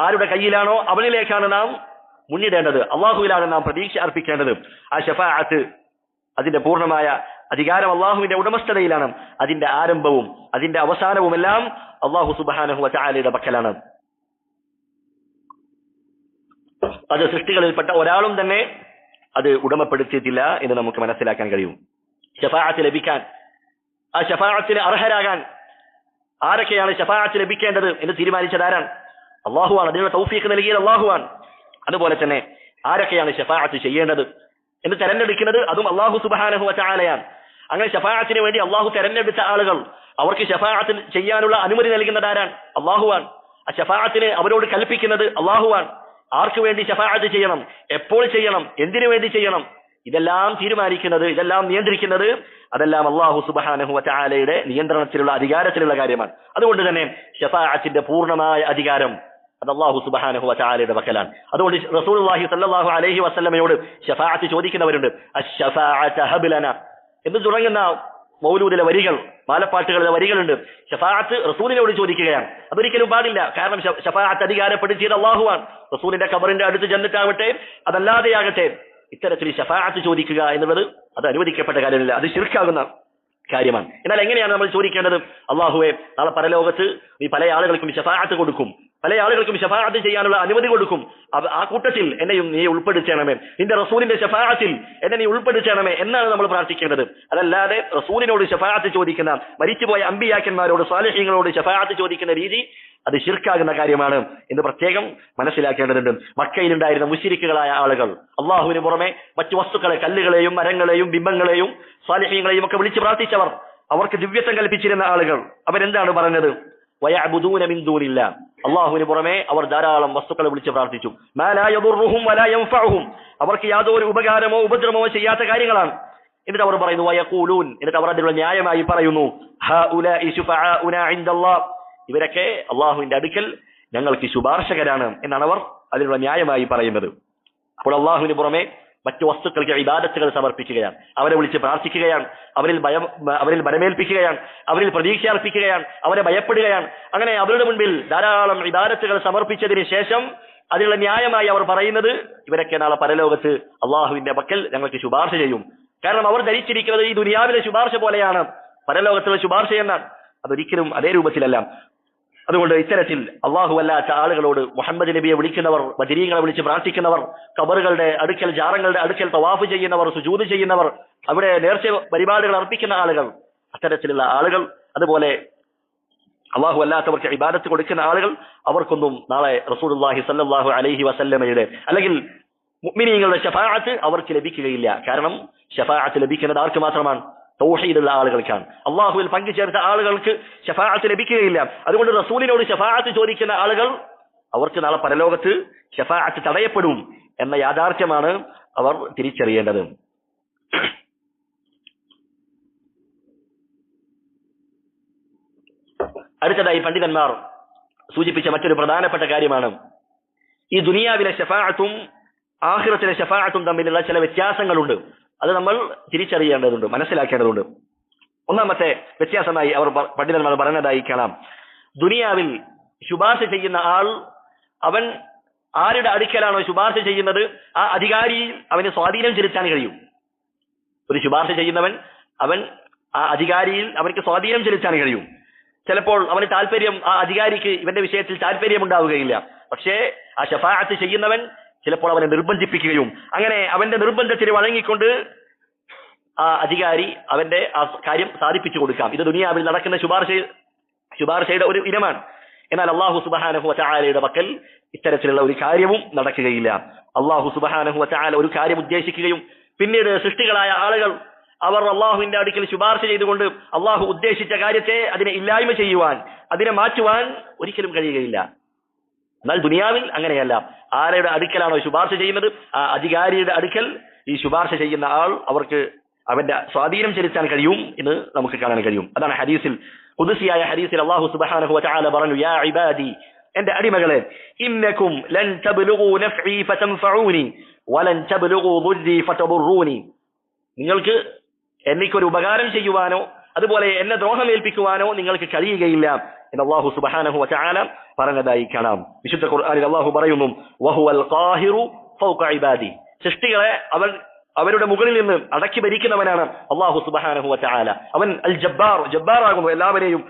ആരുടെ കയ്യിലാണോ അവനിലേക്കാണ് നാം മുന്നിടേണ്ടത്, അള്ളാഹുവിലാണ് നാം പ്രതീക്ഷ അർപ്പിക്കേണ്ടത്. ആ ശഫാഅത്ത്, അതിന്റെ പൂർണ്ണമായ അധികാരം അള്ളാഹുവിന്റെ ഉടമസ്ഥതയിലാണ്. അതിന്റെ ആരംഭവും അതിന്റെ അവസാനവും എല്ലാം അള്ളാഹു സുബ്ഹാനഹു വതആലയുടെ പക്കലാണ്. അത് സൃഷ്ടികളിൽപ്പെട്ട ഒരാളും തന്നെ അത് ഉടമപ്പെടുത്തിയിട്ടില്ല എന്ന് നമുക്ക് മനസ്സിലാക്കാൻ കഴിയും. ശഫാഅത്ത് ലഭിക്കാൻ, ആ ശഫാഅത്തിന് അർഹരാകാൻ ആരൊക്കെയാണ് ശഫാഅത്ത് ലഭിക്കേണ്ടത് എന്ന് തീരുമാനിച്ചത് ആരാണ്? അള്ളാഹുവാണ്. അതിനുള്ള തൗഫീഖ് നൽകിയത് അള്ളാഹുവാണ്. അതുപോലെ തന്നെ ആരൊക്കെയാണ് ശഫാഅത്ത് ചെയ്യേണ്ടത് എന്ന് തെരഞ്ഞെടുക്കുന്നത് അതും അള്ളാഹു സുബ്ഹാനഹു വതആലയാണ്. അങ്ങനെ ശഫാഅത്തിന് വേണ്ടി അള്ളാഹു തെരഞ്ഞെടുത്ത ആളുകൾ, അവർക്ക് ശഫാഅത്ത് ചെയ്യാനുള്ള അനുമതി നൽകുന്നത് ആരാണ്? അള്ളാഹുവാണ്. ആ ശഫാഅത്തിന് അവരോട് കൽപ്പിക്കുന്നത് അള്ളാഹുവാണ്. ആർക്ക് വേണ്ടി ശഫാഅത്ത് ചെയ്യണം, എപ്പോൾ ചെയ്യണം, എന്തിനു വേണ്ടി ചെയ്യണം, ഇതെല്ലാം തീരുമാനിക്കുന്നത്, ഇതെല്ലാം നിയന്ത്രിക്കുന്നത് അതെല്ലാം അള്ളാഹു സുബ്ഹാനഹു വതആലയുടെ നിയന്ത്രണത്തിലുള്ള, അധികാരത്തിലുള്ള കാര്യമാണ്. അതുകൊണ്ട് തന്നെ ശഫാഅത്തിന്റെ പൂർണ്ണമായ അധികാരം അത് അല്ലാഹു സുബ്ഹാനഹു വതആലയുടെ പക്കലാണ്. അതുകൊണ്ട് റസൂലുള്ളാഹി സ്വല്ലല്ലാഹു അലൈഹി വസല്ലമയോട് ശഫാഅത്ത് ചോദിക്കുന്നവരുണ്ട്. അശ്ശഫാഅത ഹബ് ലനാ എന്ന് തുടങ്ങുന്ന മൗലൂദിലെ വരികൾ, മാലപ്പാട്ടുകളിലെ വരികളുണ്ട്. ശഫാഅത്ത് റസൂലിനോട് ചോദിക്കുകയാണ്. അതൊരിക്കലും പാടില്ല. കാരണം ശഫാഅത്ത് അധികാരപ്പെടുത്തിയത് അല്ലാഹുവാണ്. റസൂലിന്റെ ഖബറിന്റെ അടുത്ത് ജന്നത്താവട്ടെ, അതല്ലാതെയാകട്ടെ, ഇത്തരത്തിൽ ശഫാഅത്ത് ചോദിക്കുക എന്നുള്ളത് അത് അനുവദിക്കപ്പെട്ട കാര്യമല്ല, അത് ശിർക്കാകുന്ന കാര്യമാണ്. എന്നാൽ എങ്ങനെയാണ് നമ്മൾ ചോദിക്കേണ്ടത്? അല്ലാഹുവേ, നാളെ പരലോകത്ത് നീ പല ആളുകൾക്കും ശഫാഅത്ത് കൊടുക്കും, പല ആളുകൾക്കും ശഫാഅത്ത് ചെയ്യാനുള്ള അനുമതി കൊടുക്കും. ആ കൂട്ടത്തിൽ എന്നെയും നീ ഉൾപ്പെടുത്തണമേ, നിന്റെ റസൂലിന്റെ ശഫാഅത്തിൽ എന്നെ നീ ഉൾപ്പെടുത്തണമേ എന്നാണ് നമ്മൾ പ്രാർത്ഥിക്കേണ്ടത്. അതല്ലാതെ റസൂലിനോട് ശഫാഅത്ത് ചോദിക്കുന്ന, മരിച്ചുപോയ അമ്പിയാക്കന്മാരോട്, സാലിഹീങ്ങളോട് ശഫാഅത്ത് ചോദിക്കുന്ന രീതി അത് ശിർക്കാകുന്ന കാര്യമാണ് എന്ന് പ്രത്യേകം മനസ്സിലാക്കേണ്ടതുണ്ട്. മക്കയിലുണ്ടായിരുന്ന മുശ്രിക്കുകളായ ആളുകൾ അള്ളാഹുവിന് പുറമെ മറ്റു വസ്തുക്കളെ, കല്ലുകളെയും മരങ്ങളെയും ബിംബങ്ങളെയും സാലിഹീങ്ങളെയും ഒക്കെ വിളിച്ച് പ്രാർത്ഥിച്ചവർ, അവർക്ക് ദിവ്യത്വം കൽപ്പിച്ചിരുന്ന ആളുകൾ, അവരെന്താണ് പറഞ്ഞത്? വയഅ്ബുദൂന മിൻ ദൂനില്ലാ. അള്ളാഹുവിന് പുറമെ അവർ ധാരാളം വസ്തുക്കളെ വിളിച്ച് പ്രാർത്ഥിച്ചു. മാ ലാ യദുർറുഹും വലാ യൻഫഉഹും. അവർക്ക് യാതൊരു ഉപകാരമോ ഉപദ്രവമോ ചെയ്യാത്ത കാര്യങ്ങളാണ്. എന്നിട്ട് അവർ പറയുന്നു വയഖൂലൂൻ, എന്നിട്ട് അവർ അതിനുള്ള ന്യായമായി പറയുന്നു, ഹഉലാഇ ശുഫആഉനാ ഇൻദല്ലാഹ്. ഇവരൊക്കെ അള്ളാഹുവിന്റെ അടുക്കൽ ഞങ്ങൾക്ക് ശുപാർശകരാണ് എന്നാണ് അവർ അതിനുള്ള ന്യായമായി പറയുന്നത്. അപ്പോൾ അള്ളാഹുവിന് പുറമെ മറ്റു വസ്തുക്കൾക്ക് ഇബാദത്തുകൾ സമർപ്പിക്കുകയാണ്, അവരെ വിളിച്ച് പ്രാർത്ഥിക്കുകയാണ്, അവരിൽ ബലമേൽപ്പിക്കുകയാണ്, അവരിൽ പ്രതീക്ഷ അർപ്പിക്കുകയാണ്, അവരെ ഭയപ്പെടുകയാണ്. അങ്ങനെ അവരുടെ മുൻപിൽ ധാരാളം ഇബാദത്തുകൾ സമർപ്പിച്ചതിന് ശേഷം അതിനുള്ള ന്യായമായി അവർ പറയുന്നത്, ഇവരൊക്കെ നാളെ പരലോകത്ത് അള്ളാഹുവിന്റെ പക്കൽ ഞങ്ങൾക്ക് ശുപാർശ ചെയ്യും. കാരണം അവർ ധരിച്ചിരിക്കുന്നത് ഈ ദുനിയാവിലെ ശുപാർശ പോലെയാണ് പരലോകത്തുള്ള ശുപാർശ എന്നാണ്. അതൊരിക്കലും അതേ രൂപത്തിലല്ല. അതുകൊണ്ട് ഇത്തരത്തിൽ അള്ളാഹു അല്ലാത്ത ആളുകളോട് മുഹമ്മദ് നബിയെ വിളിക്കുന്നവർ, ബദരീങ്ങളെ വിളിച്ച് പ്രാർത്ഥിക്കുന്നവർ, ഖബറുകളുടെ അടുക്കൽ, ജാറങ്ങളുടെ അടുക്കൽ തവാഫ് ചെയ്യുന്നവർ, സുജൂദ് ചെയ്യുന്നവർ, അവിടെ നേർച്ച പരിപാടികൾ അർപ്പിക്കുന്ന ആളുകൾ, അത്തരത്തിലുള്ള ആളുകൾ, അതുപോലെ അള്ളാഹു അല്ലാത്തവർക്ക് ഇബാദത്ത് കൊടുക്കുന്ന ആളുകൾ, അവർക്കൊന്നും നാളെ റസൂലുള്ളാഹി സ്വല്ലല്ലാഹു അലൈഹി വസല്ലമയുടെ അല്ലെങ്കിൽ മുഅ്മിനീങ്ങളുടെ ശഫാഅത്ത് അവർക്ക് ലഭിക്കുകയില്ല. കാരണം ശഫാഅത്ത് ലഭിക്കുന്നത് ആർക്ക് മാത്രമാണ്? തൗഹീദുള്ള ആളുകൾക്കാണ്. അള്ളാഹുവിൽ പങ്കുചേർത്ത ആളുകൾക്ക് ശഫാഅത്ത് ലഭിക്കുകയില്ല. അതുകൊണ്ട് റസൂലിനോട് ശഫാഅത്ത് ചോദിക്കുന്ന ആളുകൾ, അവർക്ക് നാളെ പരലോകത്ത് ശഫാഅത്ത് തടയപ്പെടും എന്ന യാഥാർത്ഥ്യമാണ് അവർ തിരിച്ചറിയേണ്ടത്. അടുത്തതായി പണ്ഡിതന്മാർ സൂചിപ്പിച്ച മറ്റൊരു പ്രധാനപ്പെട്ട കാര്യമാണ് ഈ ദുനിയാവിലെ ശഫാഅത്തും ആഖിറത്തിലെ ശഫാഅത്തും തമ്മിലുള്ള ചില വ്യത്യാസങ്ങളുണ്ട്. അത് നമ്മൾ തിരിച്ചറിയേണ്ടതുണ്ട്, മനസ്സിലാക്കേണ്ടതുണ്ട്. ഒന്നാമത്തെ വ്യത്യാസമായി അവർ പണ്ഡിതന്മാർ പറഞ്ഞതായി കാണാം, ദുനിയാവിൽ ശുപാർശ ചെയ്യുന്ന ആൾ അവൻ ആരുടെ അടുക്കലാണോ ശുപാർശ ചെയ്യുന്നത് ആ അധികാരിയിൽ അവന് സ്വാധീനം ചെലുത്താൻ കഴിയും. ഒരു ശുപാർശ ചെയ്യുന്നവൻ അവൻ ആ അധികാരിയിൽ അവർക്ക് സ്വാധീനം ചെലുത്താൻ കഴിയും. ചിലപ്പോൾ അവന് താല്പര്യം, ആ അധികാരിക്ക് ഇവന്റെ വിഷയത്തിൽ താല്പര്യമുണ്ടാവുകയില്ല. പക്ഷേ ആ ശഫാഅത്ത് ചെയ്യുന്നവൻ ചിലപ്പോൾ അവനെ നിർബന്ധിപ്പിക്കുകയും അങ്ങനെ അവന്റെ നിർബന്ധത്തിന് വഴങ്ങിക്കൊണ്ട് ആ അധികാരി അവന്റെ ആ കാര്യം സാധിപ്പിച്ചു കൊടുക്കാം. ഇത് ദുനിയാവിൽ നടക്കുന്ന ശുപാർശയുടെ ഒരു ഇനമാണ്. എന്നാൽ അല്ലാഹു സുബ്ഹാനഹു വ തആലയുടെ പക്കൽ ഇത്തരത്തിലുള്ള ഒരു കാര്യവും നടക്കുകയില്ല. അല്ലാഹു സുബ്ഹാനഹു വ തആല ഒരു കാര്യം ഉദ്ദേശിക്കുകയും പിന്നീട് സൃഷ്ടികളായ ആളുകൾ അവർ അള്ളാഹുവിന്റെ അടുക്കൽ ശുപാർശ ചെയ്തുകൊണ്ട് അള്ളാഹു ഉദ്ദേശിച്ച കാര്യത്തെ അതിനെ ഇല്ലായ്മ ചെയ്യുവാൻ, അതിനെ മാറ്റുവാൻ ഒരിക്കലും കഴിയുകയില്ല. എന്നാൽ ദുനിയാവിൽ അങ്ങനെയല്ല. ആരുടെ അടുക്കലാണോ ശുപാർശ ചെയ്യുന്നത് ആ അധികാരിയുടെ അടുക്കൽ ഈ ശുപാർശ ചെയ്യുന്ന ആൾ അവർക്ക് അവന്റെ സ്വാധീനം ചെലുത്താൻ കഴിയും എന്ന് നമുക്ക് കാണാൻ കഴിയും. അതാണ് ഹദീസിൽ, ഖുദ്സിയായ ഹദീസിൽ അല്ലാഹു സുബ്ഹാനഹു വ തആല പറഞ്ഞു, യാ ഇബാദി, എന്റെ അടിമകളെ, ഇന്നകും ലൻ തബ്ലുഗു നഫ്ഇ ഫതൻഫഊനി വലൻ തബ്ലുഗു ദുർരി ഫതദുറൂനി, നിങ്ങൾക്ക് എനിക്കൊരു ഉപകാരം ചെയ്യുവാനോ അതുപോലെ എന്നെ ദ്രോഹമേൽപ്പിക്കുവാനോ നിങ്ങൾക്ക് കഴിയുകയില്ല എന്ന് അല്ലാഹു സുബ്ഹാനഹു വ തആല പറഞ്ഞതായി കാണാം. വിശുദ്ധ ഖുർആനിൽ അല്ലാഹു പറയുന്നു, വഹുവൽ ഖാഹിറു ഫൗക ഇബാദി, സൃഷ്ടികളെ അവരുടെ മുകളിൽ നിന്ന് അടക്കി ഭരിക്കുന്നവനാണ് അല്ലാഹു സുബ്ഹാനഹു വ തആല. അവൻ അൽ ജബ്ബാർ, ജബ്ബാറാകുന്നു, എല്ലാവരെയും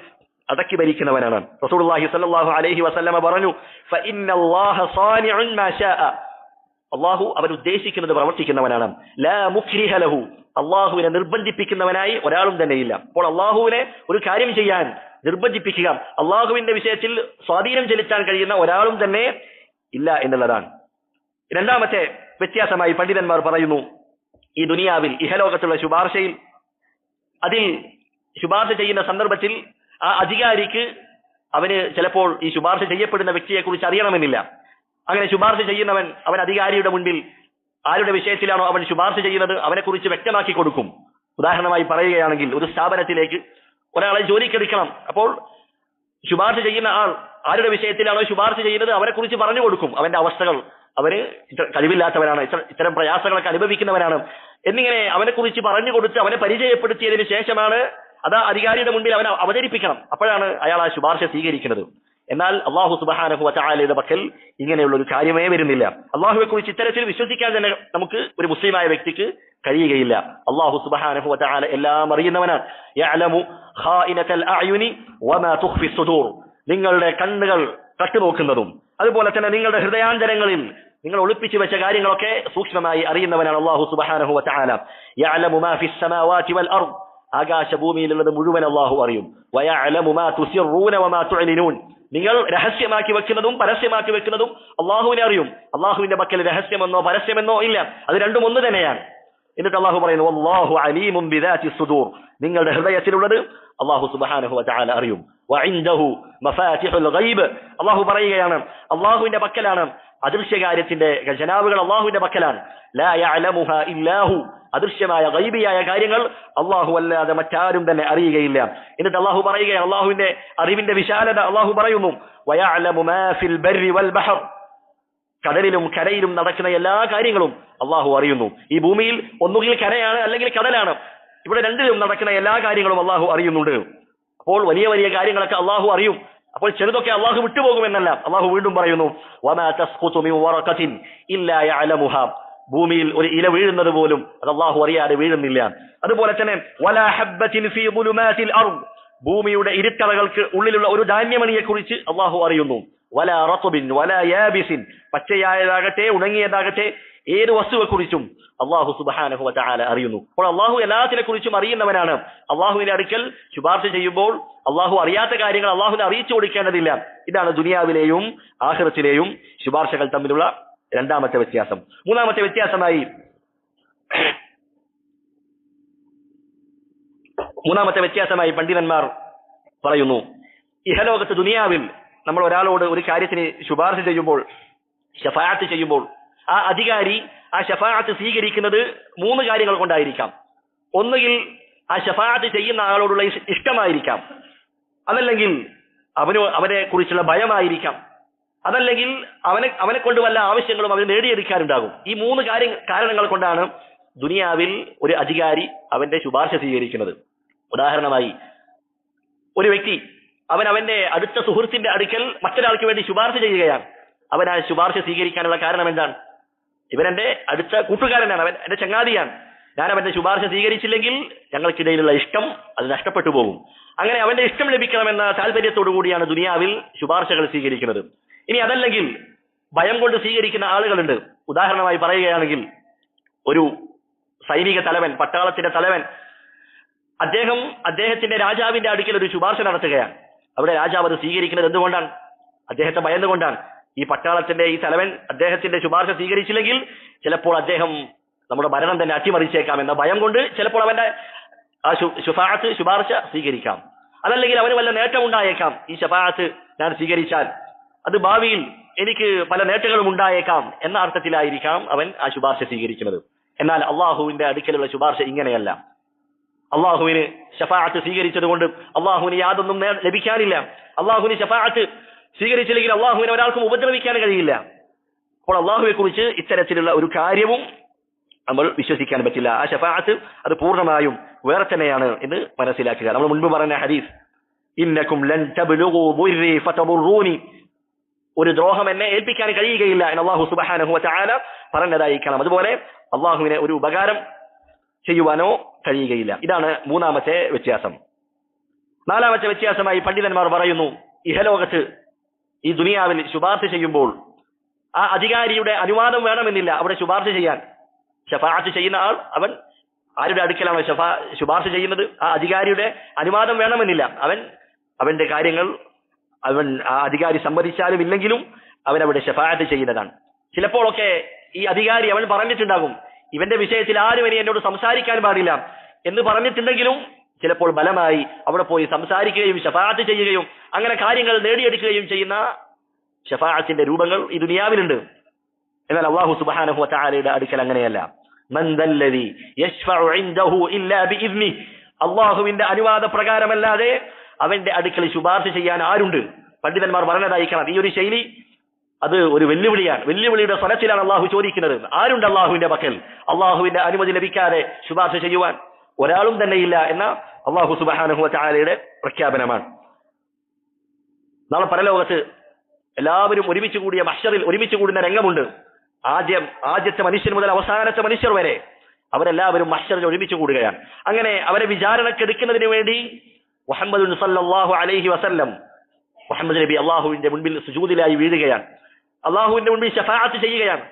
അടക്കി ഭരിക്കുന്നവനാണ്. റസൂലുള്ളാഹി സ്വല്ലല്ലാഹു അലൈഹി വസല്ലമ പറഞ്ഞു, ഫഇന്നല്ലാഹ സാനിഉൻ മാ ശാഅ, അല്ലാഹു അവൻ ഉദ്ദേശിക്കുന്നത് പ്രവർത്തിക്കുന്നവനാണ്. ലാ മുക്രിഹ ലഹു, അള്ളാഹുവിനെ നിർബന്ധിപ്പിക്കുന്നവനായി ഒരാളും തന്നെയില്ല. അപ്പോൾ അള്ളാഹുവിനെ ഒരു കാര്യം ചെയ്യാൻ നിർബന്ധിപ്പിക്കുക, അള്ളാഹുവിന്റെ വിഷയത്തിൽ സ്വാധീനം ചെലുത്താൻ കഴിയുന്ന ഒരാളും തന്നെ ഇല്ല എന്നുള്ളതാണ്. രണ്ടാമത്തെ വ്യത്യാസമായി പണ്ഡിതന്മാർ പറയുന്നു, ഈ ദുനിയാവിൽ ഇഹലോകത്തുള്ള ശുപാർശയിൽ, അതിൽ ശുപാർശ ചെയ്യുന്ന സന്ദർഭത്തിൽ ആ അധികാരിക്ക് അവന് ചിലപ്പോൾ ഈ ശുപാർശ ചെയ്യപ്പെടുന്ന വ്യക്തിയെ കുറിച്ച് അറിയണമെന്നില്ല. അങ്ങനെ ശുപാർശ ചെയ്യുന്നവൻ അവൻ അധികാരിയുടെ മുൻപിൽ ആരുടെ വിഷയത്തിലാണോ അവൻ ശുപാർശ ചെയ്യുന്നത് അവനെക്കുറിച്ച് വ്യക്തമാക്കി കൊടുക്കും. ഉദാഹരണമായി പറയുകയാണെങ്കിൽ, ഒരു സ്ഥാപനത്തിലേക്ക് ഒരാളെ ജോലിക്കെടുക്കണം. അപ്പോൾ ശുപാർശ ചെയ്യുന്ന ആൾ ആരുടെ വിഷയത്തിലാണോ ശുപാർശ ചെയ്യുന്നത് അവനെക്കുറിച്ച് പറഞ്ഞു കൊടുക്കും. അവന്റെ അവസ്ഥകൾ, അവന് കഴിവില്ലാത്തവനാണ്, ഇത്തരം പ്രയാസങ്ങളൊക്കെ അനുഭവിക്കുന്നവനാണ് എന്നിങ്ങനെ അവനെക്കുറിച്ച് പറഞ്ഞു കൊടുത്ത് അവനെ പരിചയപ്പെടുത്തിയതിനു ശേഷമാണ് അത് അധികാരിയുടെ മുൻപിൽ അവനെ അവതരിപ്പിക്കണം. അപ്പോഴാണ് അയാൾ ആ ശുപാർശ സ്വീകരിക്കുന്നത്. എന്നാൽ അല്ലാഹു സുബ്ഹാനഹു വ തആലയുടെ പക്കൽ ഇങ്ങനെയുള്ള ഒരു കാര്യമേ വരുന്നില്ല. അല്ലാഹുവെ കുറിച്ച് ഇത്തരത്തിൽ വിശ്വസിക്കാൻ തന്നെ നമുക്ക് ഒരു മുസ്ലിമായ വ്യക്തിക്ക് കഴിയുകയില്ല. അല്ലാഹു സുബ്ഹാനഹു വ തആല എല്ലാം അറിയുന്നവനാണ്. യഅലമു ഖായിനതൽ അഅ്യുനി വമാ തുഖ്ഫി സുദൂർ, നിങ്ങളുടെ കണ്ണുകൾ കട്ടുനോക്കുന്നതും അതുപോലെ തന്നെ നിങ്ങളുടെ ഹൃദയാന്തരങ്ങളിൽ നിങ്ങൾ ഒളിപ്പിച്ചു വെച്ച കാര്യങ്ങളൊക്കെ സൂക്ഷ്മമായി അറിയുന്നവനാണ് അല്ലാഹു സുബ്ഹാനഹു വ തആല. യഅലമു മാ ഫിസ് സമാവാതി വൽ അർദ്, ആകാശഭൂമിയിലുള്ളത് മുഴുവൻ അല്ലാഹു അറിയും. വയഅലമു മാ തുസിറൂന വമാ തുഅ്ലിനൂൻ, നിങ്ങൾ രഹസ്യമാക്കി വെക്കുന്നതും പരസ്യമാക്കി വെക്കുന്നതും അള്ളാഹുവിനെ അറിയും. അള്ളാഹുവിന്റെ പക്കൽ രഹസ്യമെന്നോ പരസ്യമെന്നോ ഇല്ല, അത് രണ്ടും ഒന്ന് തന്നെയാണ്. എന്നിട്ട് അള്ളാഹു പറയുന്നു, വല്ലാഹു അലീമുൻ ബിദാതി സുദൂർ, നിങ്ങളുടെ ഹൃദയത്തിലുള്ളത് അള്ളാഹു സുബ്ഹാനഹു വ തആല അറിയും. വഇൻദഹു മഫാതിഹുൽ ഗൈബ്, അള്ളാഹു പറയുകയാണ് അള്ളാഹുവിന്റെ പക്കലാണ് അദൃശ്യകാര്യത്തിന്റെ ഖജനാവുകൾ, അള്ളാഹുവിന്റെ പക്കലാണ്. ലാ യഅലമുഹാ ഇല്ലാഹു, അദൃശ്യമായ ഗൈബിയായ കാര്യങ്ങൾ അള്ളാഹു അല്ലാതെ മറ്റാരും തന്നെ അറിയുകയില്ല. എന്നിട്ട് അള്ളാഹു പറയുകയാണ്, അള്ളാഹുവിന്റെ അറിവിന്റെ വിശാലത അള്ളാഹു പറയുന്നു, വയഅലമു മാ ഫിൽ ബർരി വൽ ബഹർ, കടലിലും കരയിലും നടക്കുന്ന എല്ലാ കാര്യങ്ങളും അള്ളാഹു അറിയുന്നു. ഈ ഭൂമിയിൽ ഒന്നുകിൽ കരയാണ് അല്ലെങ്കിൽ കടലാണ്, ഇവിടെ രണ്ടിലും നടക്കുന്ന എല്ലാ കാര്യങ്ങളും അള്ളാഹു അറിയുന്നുണ്ട്. അപ്പോൾ വലിയ വലിയ കാര്യങ്ങളൊക്കെ അള്ളാഹു അറിയും. അപ്പോൾ ചെറുതൊക്കെ അള്ളാഹു വിട്ടുപോകുമെന്നല്ല. അള്ളാഹു വീണ്ടും പറയുന്നു, വമാ തസ്ഖുതു മിൻ വറഖത്തിൻ ഇല്ലാ യഅലമുഹാ, ഭൂമിയിൽ ഒരു ഇല വീഴുന്നത് പോലും അത് അള്ളാഹു അറിയാതെ വീഴുന്നില്ല. അതുപോലെ തന്നെ വലാ ഹബ്ബത്തിൻ ഫീ ദുലുമാതിൽ അർദ്, ഭൂമിയുടെ ഇരുട്ടറകൾക്ക് ഉള്ളിലുള്ള ഒരു ധാന്യമണിയെ കുറിച്ച് അള്ളാഹു അറിയുന്നു. വലാ റത്ബിൻ വലാ യാബിസിൻ, പച്ചയായതാകട്ടെ ഉണങ്ങിയതാകട്ടെ ഏത് വസ്തുവെ കുറിച്ചും അള്ളാഹു സുബ്ഹാനഹു വ തആല അറിയുന്നു. അപ്പോൾ അള്ളാഹു എല്ലാത്തിനെ കുറിച്ചും അറിയുന്നവനാണ്. അള്ളാഹുവിന്റെ അടുക്കൽ ശുപാർശ ചെയ്യുമ്പോൾ അള്ളാഹു അറിയാത്ത കാര്യങ്ങൾ അള്ളാഹുവിനെ അറിയിച്ചു കൊടുക്കേണ്ടതില്ല. ഇതാണ് ദുനിയാവിലെയും ആഖിറത്തിലെയും ശുപാർശകൾ തമ്മിലുള്ള രണ്ടാമത്തെ വ്യത്യാസം. മൂന്നാമത്തെ വ്യത്യാസമായി പണ്ഡിതന്മാർ പറയുന്നു, ഇഹലോകത്ത് ദുനിയാവിൽ നമ്മൾ ഒരാളോട് ഒരു കാര്യത്തിന് ശുപാർശ ചെയ്യുമ്പോൾ, ശഫാഅത്ത് ചെയ്യുമ്പോൾ, ആ അധികാരി ആ ശഫാഅത്ത് സ്വീകരിക്കുന്നത് മൂന്ന് കാര്യങ്ങൾ കൊണ്ടായിരിക്കാം. ഒന്നുകിൽ ആ ശഫാഅത്ത് ചെയ്യുന്ന ആളോടുള്ള ഇഷ്ടമായിരിക്കാം, അതല്ലെങ്കിൽ അവനെ കുറിച്ചുള്ള ഭയമായിരിക്കാം, അതല്ലെങ്കിൽ അവനെ കൊണ്ട് വല്ല ആവശ്യങ്ങളും അവന് നേടിയെടുക്കാനുണ്ടാകും. ഈ മൂന്ന് കാരണങ്ങൾ കൊണ്ടാണ് ദുനിയാവിൽ ഒരു അധികാരി അവന്റെ ശുപാർശ സ്വീകരിക്കുന്നത്. ഉദാഹരണമായി ഒരു വ്യക്തി അവന്റെ അടുത്ത സുഹൃത്തിന്റെ അടുക്കൽ മറ്റൊരാൾക്ക് വേണ്ടി ശുപാർശ ചെയ്യുകയാണ്. അവൻ ആ ശുപാർശ സ്വീകരിക്കാനുള്ള കാരണം എന്താണ്? ഇവൻ എന്റെ അടുത്ത കൂട്ടുകാരനാണ്, അവൻ എന്റെ ചങ്ങാതിയാണ്. ഞാൻ അവന്റെ ശുപാർശ സ്വീകരിച്ചില്ലെങ്കിൽ ഞങ്ങൾക്കിടയിലുള്ള ഇഷ്ടം അത് നഷ്ടപ്പെട്ടു പോകും. അങ്ങനെ അവന്റെ ഇഷ്ടം ലഭിക്കണമെന്ന താല്പര്യത്തോടു കൂടിയാണ് ദുനിയാവിൽ ശുപാർശകൾ സ്വീകരിക്കുന്നത്. ഇനി അതല്ലെങ്കിൽ ഭയം കൊണ്ട് സ്വീകരിക്കുന്ന ആളുകളുണ്ട്. ഉദാഹരണമായി പറയുകയാണെങ്കിൽ ഒരു സൈനിക തലവൻ, പട്ടാളത്തിന്റെ തലവൻ, അദ്ദേഹത്തിന്റെ രാജാവിന്റെ അടുക്കൽ ഒരു ശുപാർശ നടത്തുകയാണ്. അവിടെ രാജാവ് അത് സ്വീകരിക്കുന്നത് എന്തുകൊണ്ടാണ്? അദ്ദേഹത്തെ ഭയന്നുകൊണ്ടാണ്. ഈ പട്ടാളത്തിന്റെ ഈ തലവൻ അദ്ദേഹത്തിന്റെ ശുപാർശ സ്വീകരിച്ചില്ലെങ്കിൽ ചിലപ്പോൾ അദ്ദേഹം നമ്മുടെ ഭരണം തന്നെ അട്ടിമറിച്ചേക്കാം എന്ന ഭയം കൊണ്ട് ചിലപ്പോൾ അവന്റെ ആ ശുപാർശ സ്വീകരിക്കാം. അതല്ലെങ്കിൽ അവന് വല്ല നേട്ടം ഉണ്ടായേക്കാം. ഈ ശഫാഅത്ത് ഞാൻ സ്വീകരിച്ചാൽ അത് ഭാവിയിൽ എനിക്ക് പല നേട്ടങ്ങളും ഉണ്ടായേക്കാം എന്ന അർത്ഥത്തിലായിരിക്കാം അവൻ ആ ശുപാർശ സ്വീകരിക്കുന്നത്. എന്നാൽ അള്ളാഹുവിന്റെ അടുക്കലുള്ള ശുപാർശ ഇങ്ങനെയല്ല. അള്ളാഹുവിന് ശഫാഅത്ത് സ്വീകരിച്ചത് കൊണ്ട് അള്ളാഹുവിന് യാതൊന്നും ലഭിക്കാനില്ല. അള്ളാഹുവിന് ശഫാഅത്ത് സ്വീകരിച്ചില്ലെങ്കിൽ അള്ളാഹുവിനെ ഒരാൾക്കും ഉപദ്രവിക്കാൻ കഴിയില്ല. അപ്പോൾ അള്ളാഹുവെ കുറിച്ച് ഇത്തരത്തിലുള്ള ഒരു കാര്യവും നമ്മൾ വിശ്വസിക്കാൻ പറ്റില്ല. ആ ശഫാഅത്ത് അത് പൂർണ്ണമായും വേറെ തന്നെയാണ് എന്ന് മനസ്സിലാക്കുക. നമ്മൾ മുൻപ് പറഞ്ഞ ഹദീസ്, ഇന്നകും ലൻ തബ്ലുഗു ദുർരി ഫതദുറൂനി, ഒരു ദ്രോഹം എന്നെ ഏൽപ്പിക്കാൻ കഴിയുകയില്ല എന്ന് അല്ലാഹു സുബ്ഹാനഹു വ തആല പറഞ്ഞതായി കാണാം. അതുപോലെ അള്ളാഹുവിനെ ഒരു ഉപകാരം ചെയ്യുവാനോ കഴിയുകയില്ല. ഇതാണ് മൂന്നാമത്തെ വ്യത്യാസം. നാലാമത്തെ വ്യത്യാസമായി പണ്ഡിതന്മാർ പറയുന്നു, ഇഹലോകത്ത് ഈ ദുനിയാവിൽ ശുപാർശ ചെയ്യുമ്പോൾ ആ അധികാരിയുടെ അനുവാദം വേണമെന്നില്ല അവിടെ ശുപാർശ ചെയ്യാൻ. ശഫാഅത്ത് ചെയ്യുന്ന ആൾ അവൻ ആരുടെ അടുക്കലാണോ ശുപാർശ ചെയ്യുന്നത് ആ അധികാരിയുടെ അനുവാദം വേണമെന്നില്ല. അവന്റെ കാര്യങ്ങൾ ആ അധികാരി സമ്മതിച്ചാലും ഇല്ലെങ്കിലും അവൻ അവിടെ ശഫാഅത്ത് ചെയ്യുന്നതാണ്. ചിലപ്പോഴൊക്കെ ഈ അധികാരി അവൻ പറഞ്ഞിട്ടുണ്ടാകും, ഇവന്റെ വിഷയത്തിൽ ആരും ഇനി എന്നോട് സംസാരിക്കാൻ പാടില്ല എന്ന് പറഞ്ഞിട്ടുണ്ടെങ്കിലും ചിലപ്പോൾ ബലമായി അവിടെ പോയി സംസാരിക്കുകയും ശഫാഅത്ത് ചെയ്യുകയും അങ്ങനെ കാര്യങ്ങൾ നേടിയെടുക്കുകയും ചെയ്യുന്ന ശഫാഅത്തിന്റെ രൂപങ്ങൾ ഈ ദുനിയാവിലുണ്ട്. എന്നാൽ അല്ലാഹു സുബ്ഹാനഹു വ തആലയുടെ അടുക്കൽ അങ്ങനെയല്ല. മൻ ദല്ലദി യശ്ഫഉ ഇൻദഹു ഇല്ലാ ബിഇദ്നി, അല്ലാഹുവിന്റെ അനുവാദ പ്രകാരമല്ലാതെ അവന്റെ അടുക്കൽ ശുപാർശ ചെയ്യാൻ ആരുണ്ട്? പണ്ഡിതന്മാർ പറഞ്ഞതായി കാണാം. ഈ ഒരു ശൈലി അത് ഒരു വെല്ലുവിളിയാണ്. വെല്ലുവിളിയുടെ സ്വരത്തിലാണ് അള്ളാഹു ചോദിക്കുന്നത്. ആരുണ്ട് അള്ളാഹുവിന്റെ പക്കൽ അള്ളാഹുവിന്റെ അനുമതി ലഭിക്കാതെ ശുപാർശ ചെയ്യുവാൻ? ഒരാളും തന്നെയില്ല എന്ന അള്ളാഹു സുബ്ഹാനഹു വ തആലയുടെ പ്രഖ്യാപനമാണ്. നാളെ പരലോകത്ത് എല്ലാവരും ഒരുമിച്ച് കൂടിയ മഹ്ശറിൽ ഒരുമിച്ച് കൂടുന്ന രംഗമുണ്ട്. ആദ്യത്തെ മനുഷ്യൻ മുതൽ അവസാനത്തെ മനുഷ്യർ വരെ അവരെല്ലാവരും മഹ്ശറിൽ ഒരുമിച്ച് കൂടുകയാണ്. അങ്ങനെ അവരെ വിചാരണക്കെടുക്കുന്നതിന് വേണ്ടി മുഹമ്മദ് സല്ലല്ലാഹു അലൈഹി വസല്ലം, മുഹമ്മദ് നബി അള്ളാഹുവിന്റെ മുൻപിൽ സുജൂദിലായി വീഴുകയാണ്. അള്ളാഹുവിന്റെ മുൻപിൽ ശഫാഅത്ത് ചെയ്യുകയാണ്.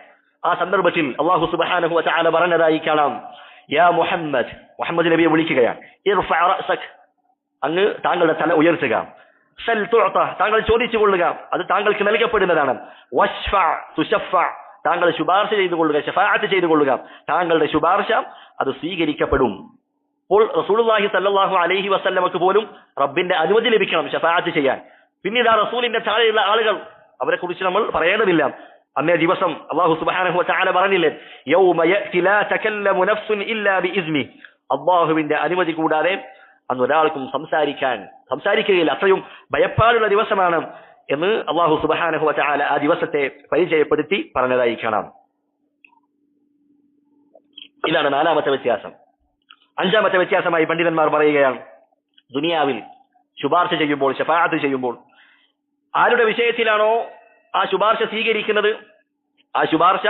ആ സന്ദർഭത്തിൽ അള്ളാഹു സുബ്ഹാനഹു വ തആല പറഞ്ഞതായി കാണാം, യാ മുഹമ്മദ്, മുഹമ്മദ് നബിയെ വിളിക്കുകയാണ്, ഇർഫഅ റഅസക്, അങ്ങ് താങ്കളുടെ തല ഉയർത്തുക, സൽ തുഅത, താങ്കൾ ചോദിച്ചു കൊള്ളുക, അത് താങ്കൾക്ക് നൽകപ്പെടുന്നതാണ്, വശ്ഫഅ തുശഫഅ, താങ്കൾ ശുപാർശ ചെയ്തു കൊള്ളുക, ശഫാഅത്ത് ചെയ്തു കൊള്ളുക, താങ്കളുടെ ശുപാർശ അത് സ്വീകരിക്കപ്പെടും. അപ്പോൾ റസൂലുള്ളാഹി സ്വല്ലല്ലാഹു അലൈഹി വസല്ലമക്ക് പോലും റബ്ബിന്റെ അനുമതി ലഭിക്കണം ശഫാഅത്ത് ചെയ്യാൻ. പിന്നീട് ആ റസൂലിന്റെ താഴെയുള്ള ആളുകൾ, അവരെ കുറിച്ച് നമ്മൾ പറയേണ്ടതില്ല. അന്നേ ദിവസം അല്ലാഹു സുബ്ഹാനഹു വ തആല പറഞ്ഞില്ലേ, യൗമ യഅതി ലാ തകല്ലമു നഫ്സുൻ ഇല്ലാ ബിഇസ്നി, അല്ലാഹുവിന്റെ അനുമതി കൂടാതെ അന്ന് ഒരാൾക്കും സംസാരിക്കുകയില്ല. അത്രയും ഭയപ്പാടുള്ള ദിവസമാണ് എന്ന് അല്ലാഹു സുബ്ഹാനഹു വ തആല ആ ദിവസത്തെ പരിചയപ്പെടുത്തി പറഞ്ഞതായി കാണാം. ഇതാണ് നാലാമത്തെ വ്യത്യാസം. അഞ്ചാമത്തെ വ്യത്യാസമായി പണ്ഡിതന്മാർ പറയുകയാണ്, ദുനിയാവിൽ ശുപാർശ ചെയ്യുമ്പോൾ, ശഫാഅത്ത് ചെയ്യുമ്പോൾ ആരുടെ വിഷയത്തിലാണോ ആ ശുപാർശ സ്വീകരിക്കുന്നത്, ആ ശുപാർശ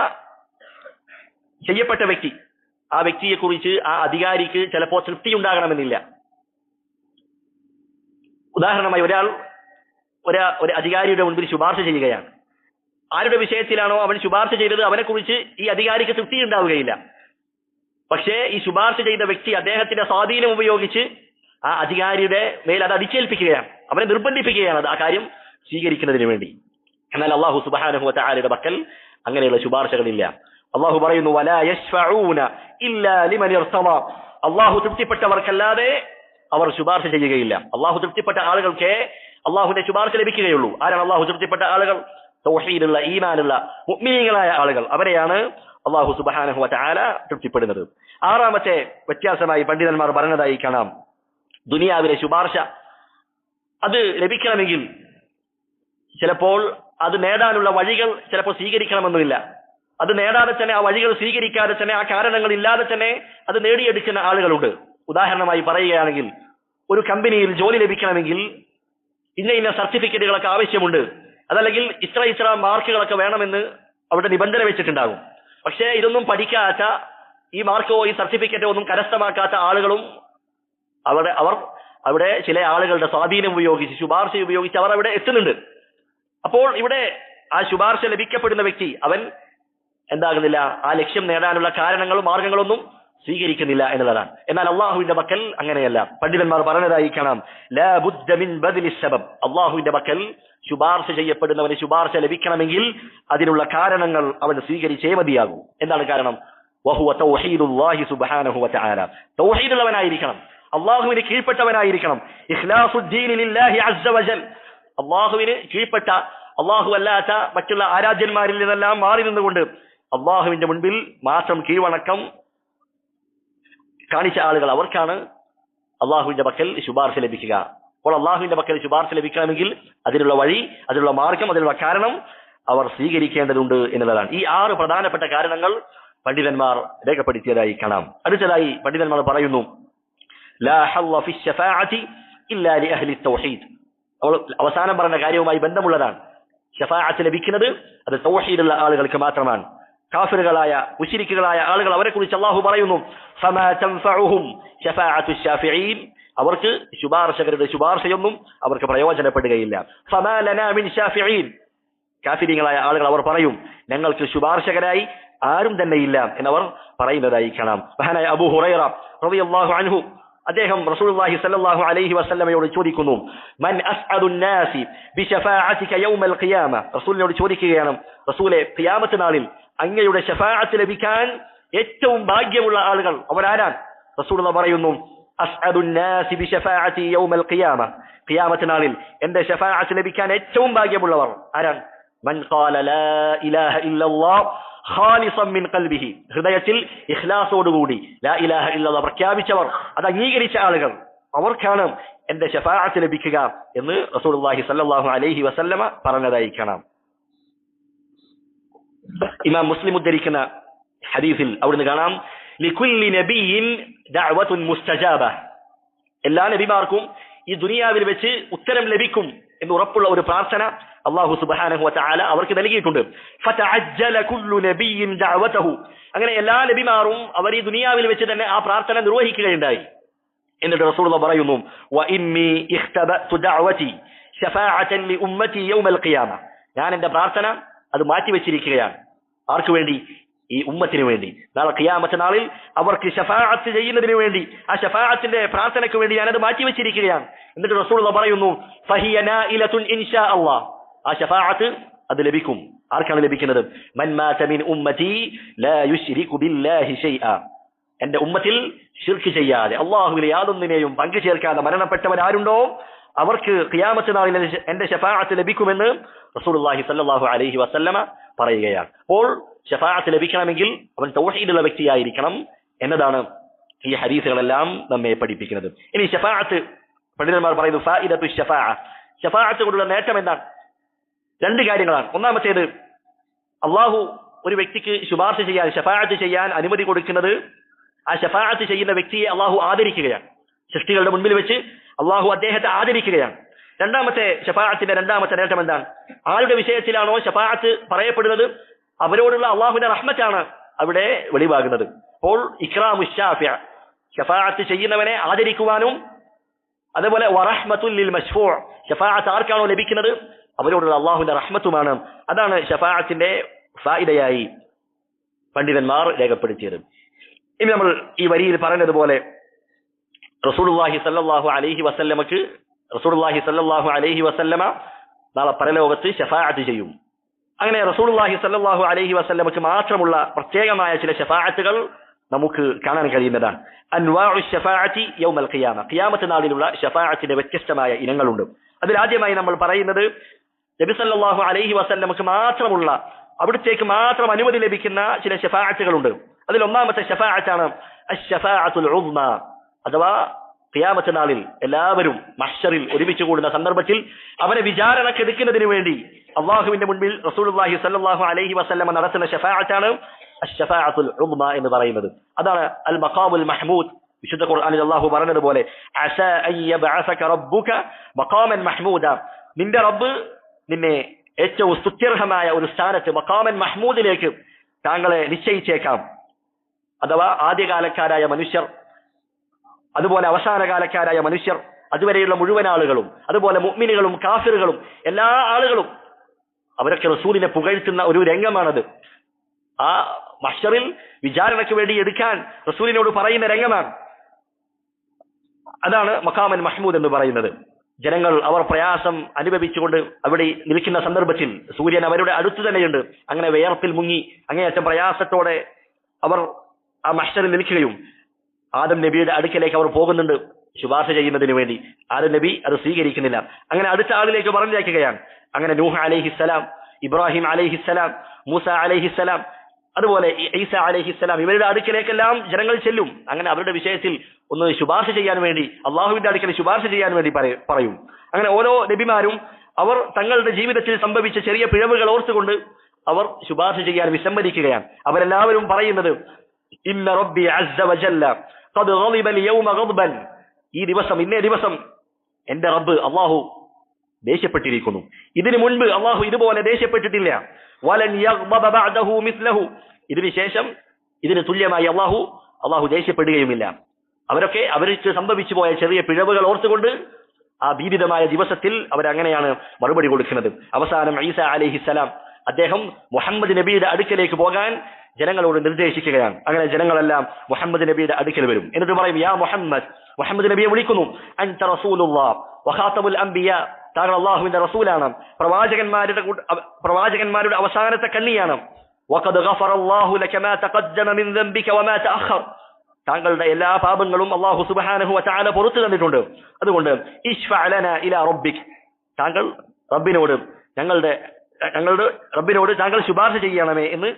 ചെയ്യപ്പെട്ട വ്യക്തി, ആ വ്യക്തിയെ കുറിച്ച് ആ അധികാരിക്ക് ചിലപ്പോൾ തൃപ്തി ഉണ്ടാകണമെന്നില്ല. ഉദാഹരണമായി ഒരു അധികാരിയുടെ മുൻപിൽ ശുപാർശ ചെയ്യുകയാണ്. ആരുടെ വിഷയത്തിലാണോ അവൻ ശുപാർശ ചെയ്തത് അവനെ കുറിച്ച് ഈ അധികാരിക്ക് തൃപ്തി ഉണ്ടാവുകയില്ല. പക്ഷേ ഈ ശുപാർശ ചെയ്ത വ്യക്തി അദ്ദേഹത്തിന്റെ സ്വാധീനം ഉപയോഗിച്ച് ആ അധികാരിയുടെ മേൽ അത് അടിച്ചേൽപ്പിക്കുകയാണ്, അവനെ നിർബന്ധിപ്പിക്കുകയാണ് ആ കാര്യം സ്വീകരിക്കുന്നതിന് വേണ്ടി. എന്നാൽ അല്ലാഹു സുബ്ഹാനഹു വ തആലയുടെ പക്കൽ അങ്ങനെയുള്ള ശുപാർശകളില്ല. അല്ലാഹു പറയുന്നു, വലാ യശ്ഫഊന ഇല്ലാ ലിമൻ ഇർതദ, അല്ലാഹു തൃപ്തിപ്പെട്ടവർക്കല്ലാതെ അവർ ശുപാർശ ചെയ്യുകയില്ല. അല്ലാഹു തൃപ്തിപ്പെട്ട ആളുകൾക്ക് അല്ലാഹുവിന്റെ ശുപാർശ ലഭിക്കുകയുള്ളൂ. ആരാണ് അല്ലാഹു തൃപ്തിപ്പെട്ട ആളുകൾ? തൗഹീദുള്ള, ഈമാനുള്ള മുഅ്മിനീങ്ങളായ ആളുകൾ, അവരെയാണ് അല്ലാഹു സുബ്ഹാനഹു വ തആല തൃപ്തിപ്പെടുന്നത്. ആറാമത്തെ വ്യത്യാസമായി പണ്ഡിതന്മാർ പറഞ്ഞതായി കാണാം, ദുനിയാവിലെ ശുപാർശ അത് ലഭിക്കണമെങ്കിൽ ചിലപ്പോൾ അത് നേടാനുള്ള വഴികൾ ചിലപ്പോൾ സ്വീകരിക്കണമെന്നില്ല. അത് നേടാതെ തന്നെ, ആ വഴികൾ സ്വീകരിക്കാതെ തന്നെ, ആ കാരണങ്ങൾ ഇല്ലാതെ തന്നെ അത് നേടിയെടുക്കുന്ന ആളുകളുണ്ട്. ഉദാഹരണമായി പറയുകയാണെങ്കിൽ ഒരു കമ്പനിയിൽ ജോലി ലഭിക്കണമെങ്കിൽ ഇന്ന സർട്ടിഫിക്കറ്റുകളൊക്കെ ആവശ്യമുണ്ട്, അതല്ലെങ്കിൽ ഇത്ര മാർക്കുകളൊക്കെ വേണമെന്ന് അവിടെ നിബന്ധന വെച്ചിട്ടുണ്ടാകും. പക്ഷേ ഇതൊന്നും പഠിക്കാത്ത, ഈ മാർക്കോ ഈ സർട്ടിഫിക്കറ്റോ ഒന്നും കരസ്ഥമാക്കാത്ത ആളുകളും അവർ അവിടെ ചില ആളുകളുടെ സ്വാധീനം ഉപയോഗിച്ച്, ശുപാർശ ഉപയോഗിച്ച് അവർ അവിടെ എത്തുന്നുണ്ട്. അപ്പോൾ ഇവിടെ ആ ശുപാർശ ലഭിക്കപ്പെടുന്ന വ്യക്തി അവൻ എന്താകുന്നില്ല, ആ ലക്ഷ്യം നേടാനുള്ള കാരണങ്ങളും മാർഗങ്ങളൊന്നും സ്വീകരിക്കുന്നില്ല എന്നുള്ളതാണ്. എന്നാൽ അള്ളാഹുവിന്റെ പക്കൽ അങ്ങനെയല്ല. പണ്ഡിതന്മാർ പറഞ്ഞതായി കാണാം, ലാ ബുദ്ദ മിൻ ബദ്ലി സബബ്. അള്ളാഹുവിന്റെ പക്കൽ ശുപാർശ ചെയ്യപ്പെടുന്നവന് ശുപാർശ ലഭിക്കണമെങ്കിൽ അതിനുള്ള കാരണങ്ങൾ അവൻ സ്വീകരിച്ചേ മതിയാകൂ. എന്താണ് കാരണം? വഹുവ തൗഹീദുല്ലാഹി സുബ്ഹാനഹു വതആല. തൗഹീദുള്ളവനായിരിക്കണം, അള്ളാഹുവിന് കീഴ്പ്പെട്ടവനായിരിക്കണം. ഇഖ്ലാസുദ്ദീനി ലില്ലാഹി അസ്സ വജൽ. അള്ളാഹുവിന് കീഴ്പ്പെട്ട, അള്ളാഹു അല്ലാത്ത മറ്റുള്ള ആരാധ്യന്മാരിൽ നിന്നെല്ലാം മാറി നിന്നുകൊണ്ട് അള്ളാഹുവിന്റെ മുൻപിൽ മാത്രം കീഴ്വണക്കം കാണിച്ച ആളുകൾ, അവർക്കാണ് അള്ളാഹുവിന്റെ പക്കൽ ശുപാർശ ലഭിക്കുക. അപ്പോൾ അള്ളാഹുവിന്റെ പക്കൽ ശുപാർശ ലഭിക്കണമെങ്കിൽ അതിനുള്ള വഴി, അതിനുള്ള മാർഗം, അതിനുള്ള കാരണം അവർ സ്വീകരിക്കേണ്ടതുണ്ട് എന്നുള്ളതാണ്. ഈ 6 പ്രധാനപ്പെട്ട കാരണങ്ങൾ പണ്ഡിതന്മാർ രേഖപ്പെടുത്തിയതായി കാണാം. അടുത്തതായി പണ്ഡിതന്മാർ പറയുന്നു, ലാ ഹല്ല ഫി ശഫാഅതി ഇല്ലാ ലി അഹ്ലി തൗഹീദ്. അവസാനം പറഞ്ഞ കാര്യവുമായി ബന്ധമുള്ളതാണ്. ശഫാഅത്ത് ലഭിക്കുന്നത് അത് തൗഹീദുള്ള ആളുകൾക്ക് മാത്രമാണ്. കാഫിറുകളായ മുശ്രിക്കുകളായ ആളുകൾ, അവരെ കുറിച്ച് അല്ലാഹു പറയുന്നു, ഫമാ തൻഫഉഹും ശഫാഅത്തു ശാഫിഈൻ. അവർക്ക് ശുപാർശകരുടെ ശുപാർശയൊന്നും അവർക്ക് പ്രയോജനപ്പെടുകയില്ല. ഫമാ ലനാ മിൻ ശാഫിഈൻ. കാഫിരീങ്ങളായ ആളുകൾ അവർ പറയും, ഞങ്ങൾക്ക് ശുപാർശകരായി ആരും തന്നെ ഇല്ല എന്നവർ പറയുന്നതായി കാണാം. മഹാനായ അബൂ ഹുറൈറ റളിയല്ലാഹു അൻഹു അദ്ദേഹം റസൂലുള്ളാഹി സ്വല്ലല്ലാഹു അലൈഹി വസല്ലമയോട് ചോദിക്കുന്നു, മൻ അസ്അദുൻ നാസി ബിശഫാഅതിക യൗമൽ ഖിയാമ. റസൂലിനോട് ചോദിക്കുകയാണ്, റസൂലേ, ഖിയാമത്ത് നാളിൽ അങ്ങയുടെ ശഫാഅത്ത് ലഭിക്കാൻ ഏറ്റവും ഭാഗ്യമുള്ള ആളുകൾ അവരാരാണ്? റസൂലുള്ളാഹി പറയുന്നു, അസ്അദുൻ നാസി ബിശഫാഅതി യൗമൽ ഖിയാമ. ഖിയാമത്ത് നാളിൽ എന്റെ ശഫാഅത്ത് ലഭിക്കാൻ ഏറ്റവും ഭാഗ്യമുള്ളവർ ആരാണ്? മൻ ഖാല ലാ ഇലാഹ ഇല്ലല്ലാഹ് ഖാലിസൻ മിൻ ഖൽബിഹി. ഹൃദയത്തിൽ ഇഖ്ലാസോടുകൂടി ലാ ഇലാഹ ഇല്ലല്ലാഹ് പ്രഖ്യാപിച്ചവർ, അത് അംഗീകരിച്ച ആളുകൾ, അവർക്കാണ് എന്റെ ശഫാഅത്ത് ലഭിക്കുക എന്ന് റസൂലുള്ളാഹി സ്വല്ലല്ലാഹു അലൈഹി വസല്ലമ പറഞ്ഞതായി കാണാം. ഇമാം മുസ്ലിം ഉദ്ധരിക്കുന്ന ഹദീസിൽ അവിടുന്ന് കാണാം, ലികുല്ലി നബിയിൻ ദഅവത്തുൻ മുസ്തജാബ. എല്ലാ നബിമാർക്കും ഈ ദുനിയാവിൽ വെച്ച് ഉത്തരം ലഭിക്കും എന്ന് ഉറപ്പുള്ള ഒരു പ്രാർത്ഥന അല്ലാഹു സുബ്ഹാനഹു വതആല അവർക്ക് നൽകിയിട്ടുണ്ട്. ഫതഅജ്ജല കുല്ലു നബിയിൻ ദഅവതഹു. അങ്ങനെ എല്ലാ നബിമാരും അവർ ഈ ദുനിയാവിൽ വെച്ച് തന്നെ ആ പ്രാർത്ഥന നിർവഹിക്കുകയുണ്ടായി. എന്നിട്ട് റസൂലുള്ളാഹി പറയുന്നു, വഇന്നി ഇഖ്തബഅതു ദഅവതി ശഫാഅതൻ ലി ഉമ്മതി യൗമൽ ഖിയാമ. ഞാൻ എന്റെ പ്രാർത്ഥന അത് മാറ്റിവെച്ചിരിക്കുകയാണ്. ആർക്ക് വേണ്ടി? ഈ ഉമ്മത്തിന് വേണ്ടി. നാളെ ഖിയാമത്ത് നാളിൽ അവർക്ക് ശഫാഅത്ത് ചെയ്യുന്നതിന് വേണ്ടി, ആ ശഫാഅത്തിന്റെ പ്രാർത്ഥനയ്ക്ക് വേണ്ടി ഞാനത് മാറ്റിവെച്ചിരിക്കുകയാണ്. എന്നിട്ട് റസൂലുള്ളാഹി പറയുന്നു, ഫഹിയ നായിലതുൻ ഇൻഷാ അല്ലാഹ്. ആ ശഫാഅത്ത് അത് ലഭിക്കും. ആർക്കാണ് ലഭിക്കുന്നത്? മൻ മാത മിൻ ഉമ്മതി ലാ യുശ്രികു ബില്ലാഹി ശൈആ. എന്റെ ഉമ്മത്തിൽ ശിർക്ക് ചെയ്യാതെ, അല്ലാഹുവിൽ യാതൊന്നിനെയും പങ്കു ചേർക്കാതെ മരണപ്പെട്ടവരാരുണ്ടോ അവർക്ക് ഖിയാമത്ത് നാളിൽ എന്റെ ശഫാഅത്ത് ലഭിക്കുമെന്ന് റസൂലുള്ളാഹി സ്വല്ലല്ലാഹു അലൈഹി വസല്ലമ പറയുകയാണ്. അപ്പോൾ ശഫാഅത്ത് ലഭിക്കണമെങ്കിൽ അവൻ തൗഹീദുള്ള വ്യക്തിയായിരിക്കണം എന്നതാണ് ഈ ഹദീസുകളെല്ലാം നമ്മെ പഠിപ്പിക്കുന്നത്. ഇനി ശഫാഅത്ത്, പണ്ഡിതന്മാർ പറയുന്നു, ഫായിദത്തു ശഫാഅ. ശഫാഅത്ത് കൊണ്ടുള്ള നേട്ടം എന്താണ്? 2 കാര്യങ്ങളാണ്. ഒന്നാമത്തേത്, അള്ളാഹു ഒരു വ്യക്തിക്ക് ശുപാർശ ചെയ്യാൻ, ശഫാഅത്ത് ചെയ്യാൻ അനുമതി കൊടുക്കുന്നത് ആ ശഫാഅത്ത് ചെയ്യുന്ന വ്യക്തിയെ അള്ളാഹു ആദരിക്കുകയാണ്. സൃഷ്ടികളുടെ മുൻപിൽ വെച്ച് അള്ളാഹു അദ്ദേഹത്തെ ആദരിക്കുകയാണ്. രണ്ടാമത്തെ ശഫാഅത്തിന്റെ രണ്ടാമത്തെ നേട്ടം എന്താണ്? ആരുടെ വിഷയത്തിലാണോ ശഫാഅത്ത് പറയപ്പെടുന്നത് അവരോടുള്ള അള്ളാഹുവിന്റെ റഹ്മത്താണ് അവിടെ വെളിവാകുന്നത്. അപ്പോൾ ഇക്റാമു ശാഫിഅ, ശഫാഅത്ത് ചെയ്യുന്നവനെ ആദരിക്കുവാനും, അതേപോലെ വറഹ്മത്തുൽ ലിൽ മശ്ഫൂഅ, ശഫാഅത്ത് ആർക്കാണോ ലഭിക്കുന്നത് അവരോടുള്ള അള്ളാഹുവിന്റെ റഹ്മത്തുമാണ്. അതാണ് ശഫാഅത്തിന്റെ ഫായിദയായി പണ്ഡിതന്മാർ രേഖപ്പെടുത്തിയത്. ഇനി നമ്മൾ ഈ വരിയിൽ പറഞ്ഞതുപോലെ റസൂലുള്ളാഹി സ്വല്ലല്ലാഹു അലൈഹി വസല്ലമ നാളെ പരലോകത്ത് ശഫാഅത്ത് ചെയ്യും. അങ്ങനെ റസൂലുള്ളാഹി സ്വല്ലല്ലാഹു അലൈഹി വസല്ലമക്ക് മാത്രമുള്ള പ്രത്യേകമായ ചില ശഫാഅത്തുകൾ നമുക്ക് കാണാൻ കഴിയുന്നതാണ്. അൻവാഉ ശഫാഅത്തി യൗമൽ ഖിയാമ. ഖിയാമത്ത് നാളിലുള്ള ശഫാഅത്തിന്റെ വ്യത്യസ്തമായ ഇനങ്ങളുണ്ട്. അതിൽ ആദ്യമായി നമ്മൾ പറയുന്നത് നബി സല്ലല്ലാഹു അലൈഹി വസല്ലമക്ക് മാത്രമുള്ള, അവിടത്തേക്ക് മാത്രം അനുമതി ലഭിക്കുന്ന ചില ശഫാഅത്തുകളുണ്ട്. അതിൽ ഒന്നാമത്തെ ശഫാഅത്താണ് അശ്ശഫാഅത്തുൽ ഉസ്മ. അഥവാ ഖിയാമത്ത് നാളിൽ എല്ലാവരും മഹ്ശറിൽ ഒരുമിച്ച് കൂടുന്ന സന്ദർഭത്തിൽ അവനെ വിചാരണക്കെടുക്കുന്നതിന് വേണ്ടി അള്ളാഹുവിന്റെ മുൻപിൽ റസൂലുള്ളാഹി സ്വല്ലല്ലാഹു അലൈഹി വസല്ലമ നടത്തുന്ന ശഫാഅത്താണ് അശ്ശഫാഅത്തുൽ ഉസ്മ എന്ന് പറയുന്നത്. അതാണ് അൽ മഖാമുൽ മഹ്മൂദ് വിശുദ്ധ ഖുർആനിൽ അല്ലാഹു പറഞ്ഞതുപോലെ അസാ അയ്യബഅസക റബ്ബുക മഖാമൻ മഹ്മൂദ, നിന്റെ റബ്ബ് നിന്നെ ഏറ്റവും സ്തുത്യർഹമായ ഒരു സ്ഥാനത്ത് മഖാമൻ മഹ്മൂദിലേക്ക് താങ്കളെ നിശ്ചയിച്ചേക്കാം. അഥവാ ആദ്യകാലക്കാരായ മനുഷ്യർ, അതുപോലെ അവസാനകാലക്കാരായ മനുഷ്യർ, അതുവരെയുള്ള മുഴുവൻ ആളുകളും, അതുപോലെ മുഅ്മിനുകളും കാഫിറുകളും എല്ലാ ആളുകളും അവരൊക്കെ റസൂലിനെ പുകഴ്ത്തുന്ന ഒരു രംഗമാണത്. ആ മഹ്ശറിൽ വിചാരണയ്ക്ക് വേണ്ടി എടുക്കാൻ റസൂലിനോട് പറയുന്ന രംഗമാണ്. അതാണ് മഖാമൻ മഹ്മൂദ് എന്ന് പറയുന്നത്. ജനങ്ങൾ അവർ പ്രയാസം അനുഭവിച്ചുകൊണ്ട് അവിടെ നിൽക്കുന്ന സന്ദർഭത്തിൽ സൂര്യൻ അവരുടെ അടുത്ത് തന്നെയുണ്ട്. അങ്ങനെ വിയർപ്പിൽ മുങ്ങി അങ്ങേയറ്റം പ്രയാസത്തോടെ അവർ ആ മഹ്ശറിൽ നിൽക്കുകയും ആദം നബിയുടെ അടുക്കലേക്ക് അവർ പോകുന്നുണ്ട് ശുപാർശ ചെയ്യുന്നതിന് വേണ്ടി. ആദം നബി അത് സ്വീകരിക്കുന്നില്ല. അങ്ങനെ അടുത്ത ആളിലേക്ക് പറഞ്ഞയക്കുകയാണ്. അങ്ങനെ നൂഹ് അലൈഹിസ്സലാം, ഇബ്രാഹിം അലൈഹിസ്സലാം, മൂസ അലൈഹിസ്സലാം, അതുപോലെ ഈസ അലൈഹിസ്സലാം, ഇവരുടെ അടുക്കലേക്കെല്ലാം ജനങ്ങൾ ചെല്ലും. അങ്ങനെ അവരുടെ വിഷയത്തിൽ ഒന്ന് ശുപാർശ ചെയ്യാൻ വേണ്ടി, അള്ളാഹുവിന്റെ അടുക്കൽ ശുപാർശ ചെയ്യാൻ വേണ്ടി പറയും. അങ്ങനെ ഓരോ നബിമാരും അവർ തങ്ങളുടെ ജീവിതത്തിൽ സംഭവിച്ച ചെറിയ പിഴവുകൾ ഓർത്തുകൊണ്ട് അവർ ശുപാർശ ചെയ്യാൻ വിസമ്മതിക്കുകയാണ്. അവരെല്ലാവരും പറയുന്നത് ഇന്ന റബ്ബി അസ്സ വജല്ല ഖദ് ഗളിബ യൗമ ഗദ്ബൻ, ഈ ദിവസം, ഇന്നേ ദിവസം എന്റെ റബ്ബ് അള്ളാഹു ദേഷ്യപ്പെട്ടിരിക്കുന്നു. ഇതിനു മുൻപ് അള്ളാഹു ഇതുപോലെ ദേഷ്യപ്പെട്ടിട്ടില്ല. വലൻ യഗ്ബബ ബഅദഹു മിസ്ലഹു, ഇതിനുശേഷം ഇതിന് തുല്യമായി അള്ളാഹു ദേഷ്യപ്പെടുകയുമില്ല. അവർക്ക് സംഭവിച്ചു പോയ ചെറിയ പിഴവുകൾ ഓർത്തുകൊണ്ട് ആ ഭീതിതമായ ദിവസത്തിൽ അവരങ്ങനെയാണ് മറുപടി കൊടുക്കുന്നത്. അവസാനം ഈസ അലൈഹിസ്സലാം അദ്ദേഹം മുഹമ്മദ് നബിയുടെ അടുക്കലേക്ക് പോകാൻ ജനങ്ങളോട് നിർദ്ദേശിക്കുകയാണ്. അങ്ങനെ ജനങ്ങളെല്ലാം മുഹമ്മദ് നബിയുടെ അടുക്കൽ വരും. എന്നിട്ട് പറയും, യാ മുഹമ്മദ്, മുഹമ്മദ് നബിയെ വിളിക്കുന്നു, അൻത റസൂലുള്ളാഹ് വഖാതമുൽ അംബിയാ, താങ്കൾ അള്ളാഹുവിന്റെ റസൂലാണ്, പ്രവാചകന്മാരുടെ അവസാനത്തെ കണ്ണിയാണ്. വഖദ് ഗഫറല്ലാഹു ലക മാ തഖദ്ദമ മിൻ ദംബിക വമാ തഅഖർ, താങ്കളുടെ എല്ലാ പാപങ്ങളും അല്ലാഹു സുബ്ഹാനഹു വ തആല പുറത്തു തന്നിട്ടുണ്ട്. അതുകൊണ്ട് ഇശ്ഫഅ ലനാ ഇലാ റബ്ബിക്, താങ്കൾ റബ്ബിനോട് ഞങ്ങളുടെ റബ്ബിനോട് താങ്കൾ ശുപാർശ ചെയ്യണമേ എന്ന്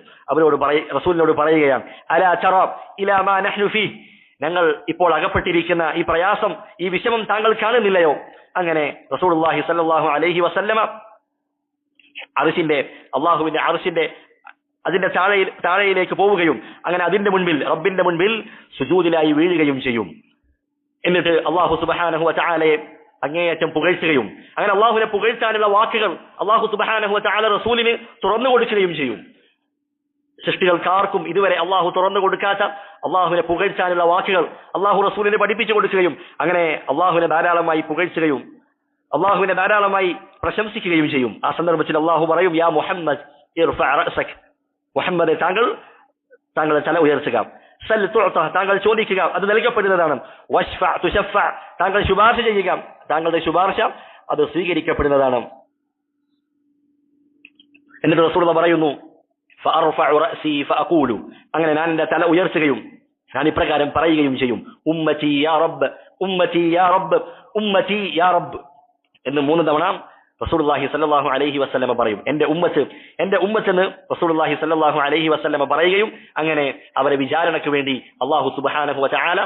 റസൂലിനോട് പറയുകയാണ്. അലാ തറ ഇലാ മാ നഹ്നു ഫീഹ്, ഞങ്ങൾ ഇപ്പോൾ അകപ്പെട്ടിരിക്കുന്ന ഈ പ്രയാസം, ഈ വിഷമം താങ്കൾ കാണുന്നില്ലയോ? അങ്ങനെ റസൂലുള്ളാഹി സ്വല്ലല്ലാഹു അലൈഹി വസല്ലമ അള്ളാഹുവിന്റെ അർശിന്റെ അതിന്റെ താഴെയിലേക്ക് പോവുകയും അങ്ങനെ അതിന്റെ മുൻപിൽ, റബ്ബിന്റെ മുൻപിൽ സുജൂദിലായി വീഴുകയും ചെയ്യും. എന്നിട്ട് അള്ളാഹു സുബ്ഹാനഹു വ തആലയെ അങ്ങേയറ്റം പുകഴ്ത്തുകയും അങ്ങനെ അള്ളാഹുവിനെ പുകഴ്ത്താനുള്ള വാക്കുകൾ അള്ളാഹു സുബ്ഹാനഹു വ തആല റസൂലിന് തുറന്നു കൊടുക്കുകയും ചെയ്യും. സൃഷ്ടികൾക്കാർക്കും ഇതുവരെ അള്ളാഹു തുറന്നു കൊടുക്കാത്ത അള്ളാഹുവിനെ പുകഴ്ത്താനുള്ള വാക്കുകൾ അള്ളാഹു റസൂലിനെ പഠിപ്പിച്ചു കൊടുക്കുകയും അങ്ങനെ അള്ളാഹുവിനെ ധാരാളമായി പുകഴ്ത്തുകയും അള്ളാഹുവിനെ ധാരാളമായി പ്രശംസിക്കുകയും ചെയ്യും. ആ സന്ദർഭത്തിൽ അള്ളാഹു പറയും, യാ മുഹമ്മദ് ഇർഫഅ റഅസക്, മുഹമ്മദെ താങ്കളുടെ തല ഉയർത്തുക. സൽ തുഅത, താങ്കൾ ചോദിക്കുക, അത് നൽകപ്പെടുന്നതാണ്. വശ്ഫഅ തുശഫഅ, താങ്കൾ ശുപാർശ ചെയ്യുക, താങ്കളുടെ ശുപാർശ അത് സ്വീകരിക്കപ്പെടുന്നതാണ്. എന്നിട്ട് റസൂലുള്ളാഹി പറയുന്നു, ഫഅർഫഉ റഅസി ഫഅഖൂലു, അങ്ങനെ ഞാൻ എൻ്റെ തല ഉയർത്തുകയും ഞാൻ ഇപ്രകാരം പറയുകയും ചെയ്യും, ഉമ്മതി യാ റബ്ബ്, ഉമ്മതി യാ റബ്ബ്, ഉമ്മതി യാ റബ്ബ് എന്ന് 3 തവണ റസൂലുള്ളാഹി സ്വല്ലല്ലാഹു അലൈഹി വസല്ലമ പറയും. എൻ്റെ ഉമ്മത്ത് എന്ന് റസൂലുള്ളാഹി സ്വല്ലല്ലാഹു അലൈഹി വസല്ലമ പറയുകയും അങ്ങനെ അവരെ വിചാരണയ്ക്ക് വേണ്ടി അല്ലാഹു സുബ്ഹാനഹു വ തആല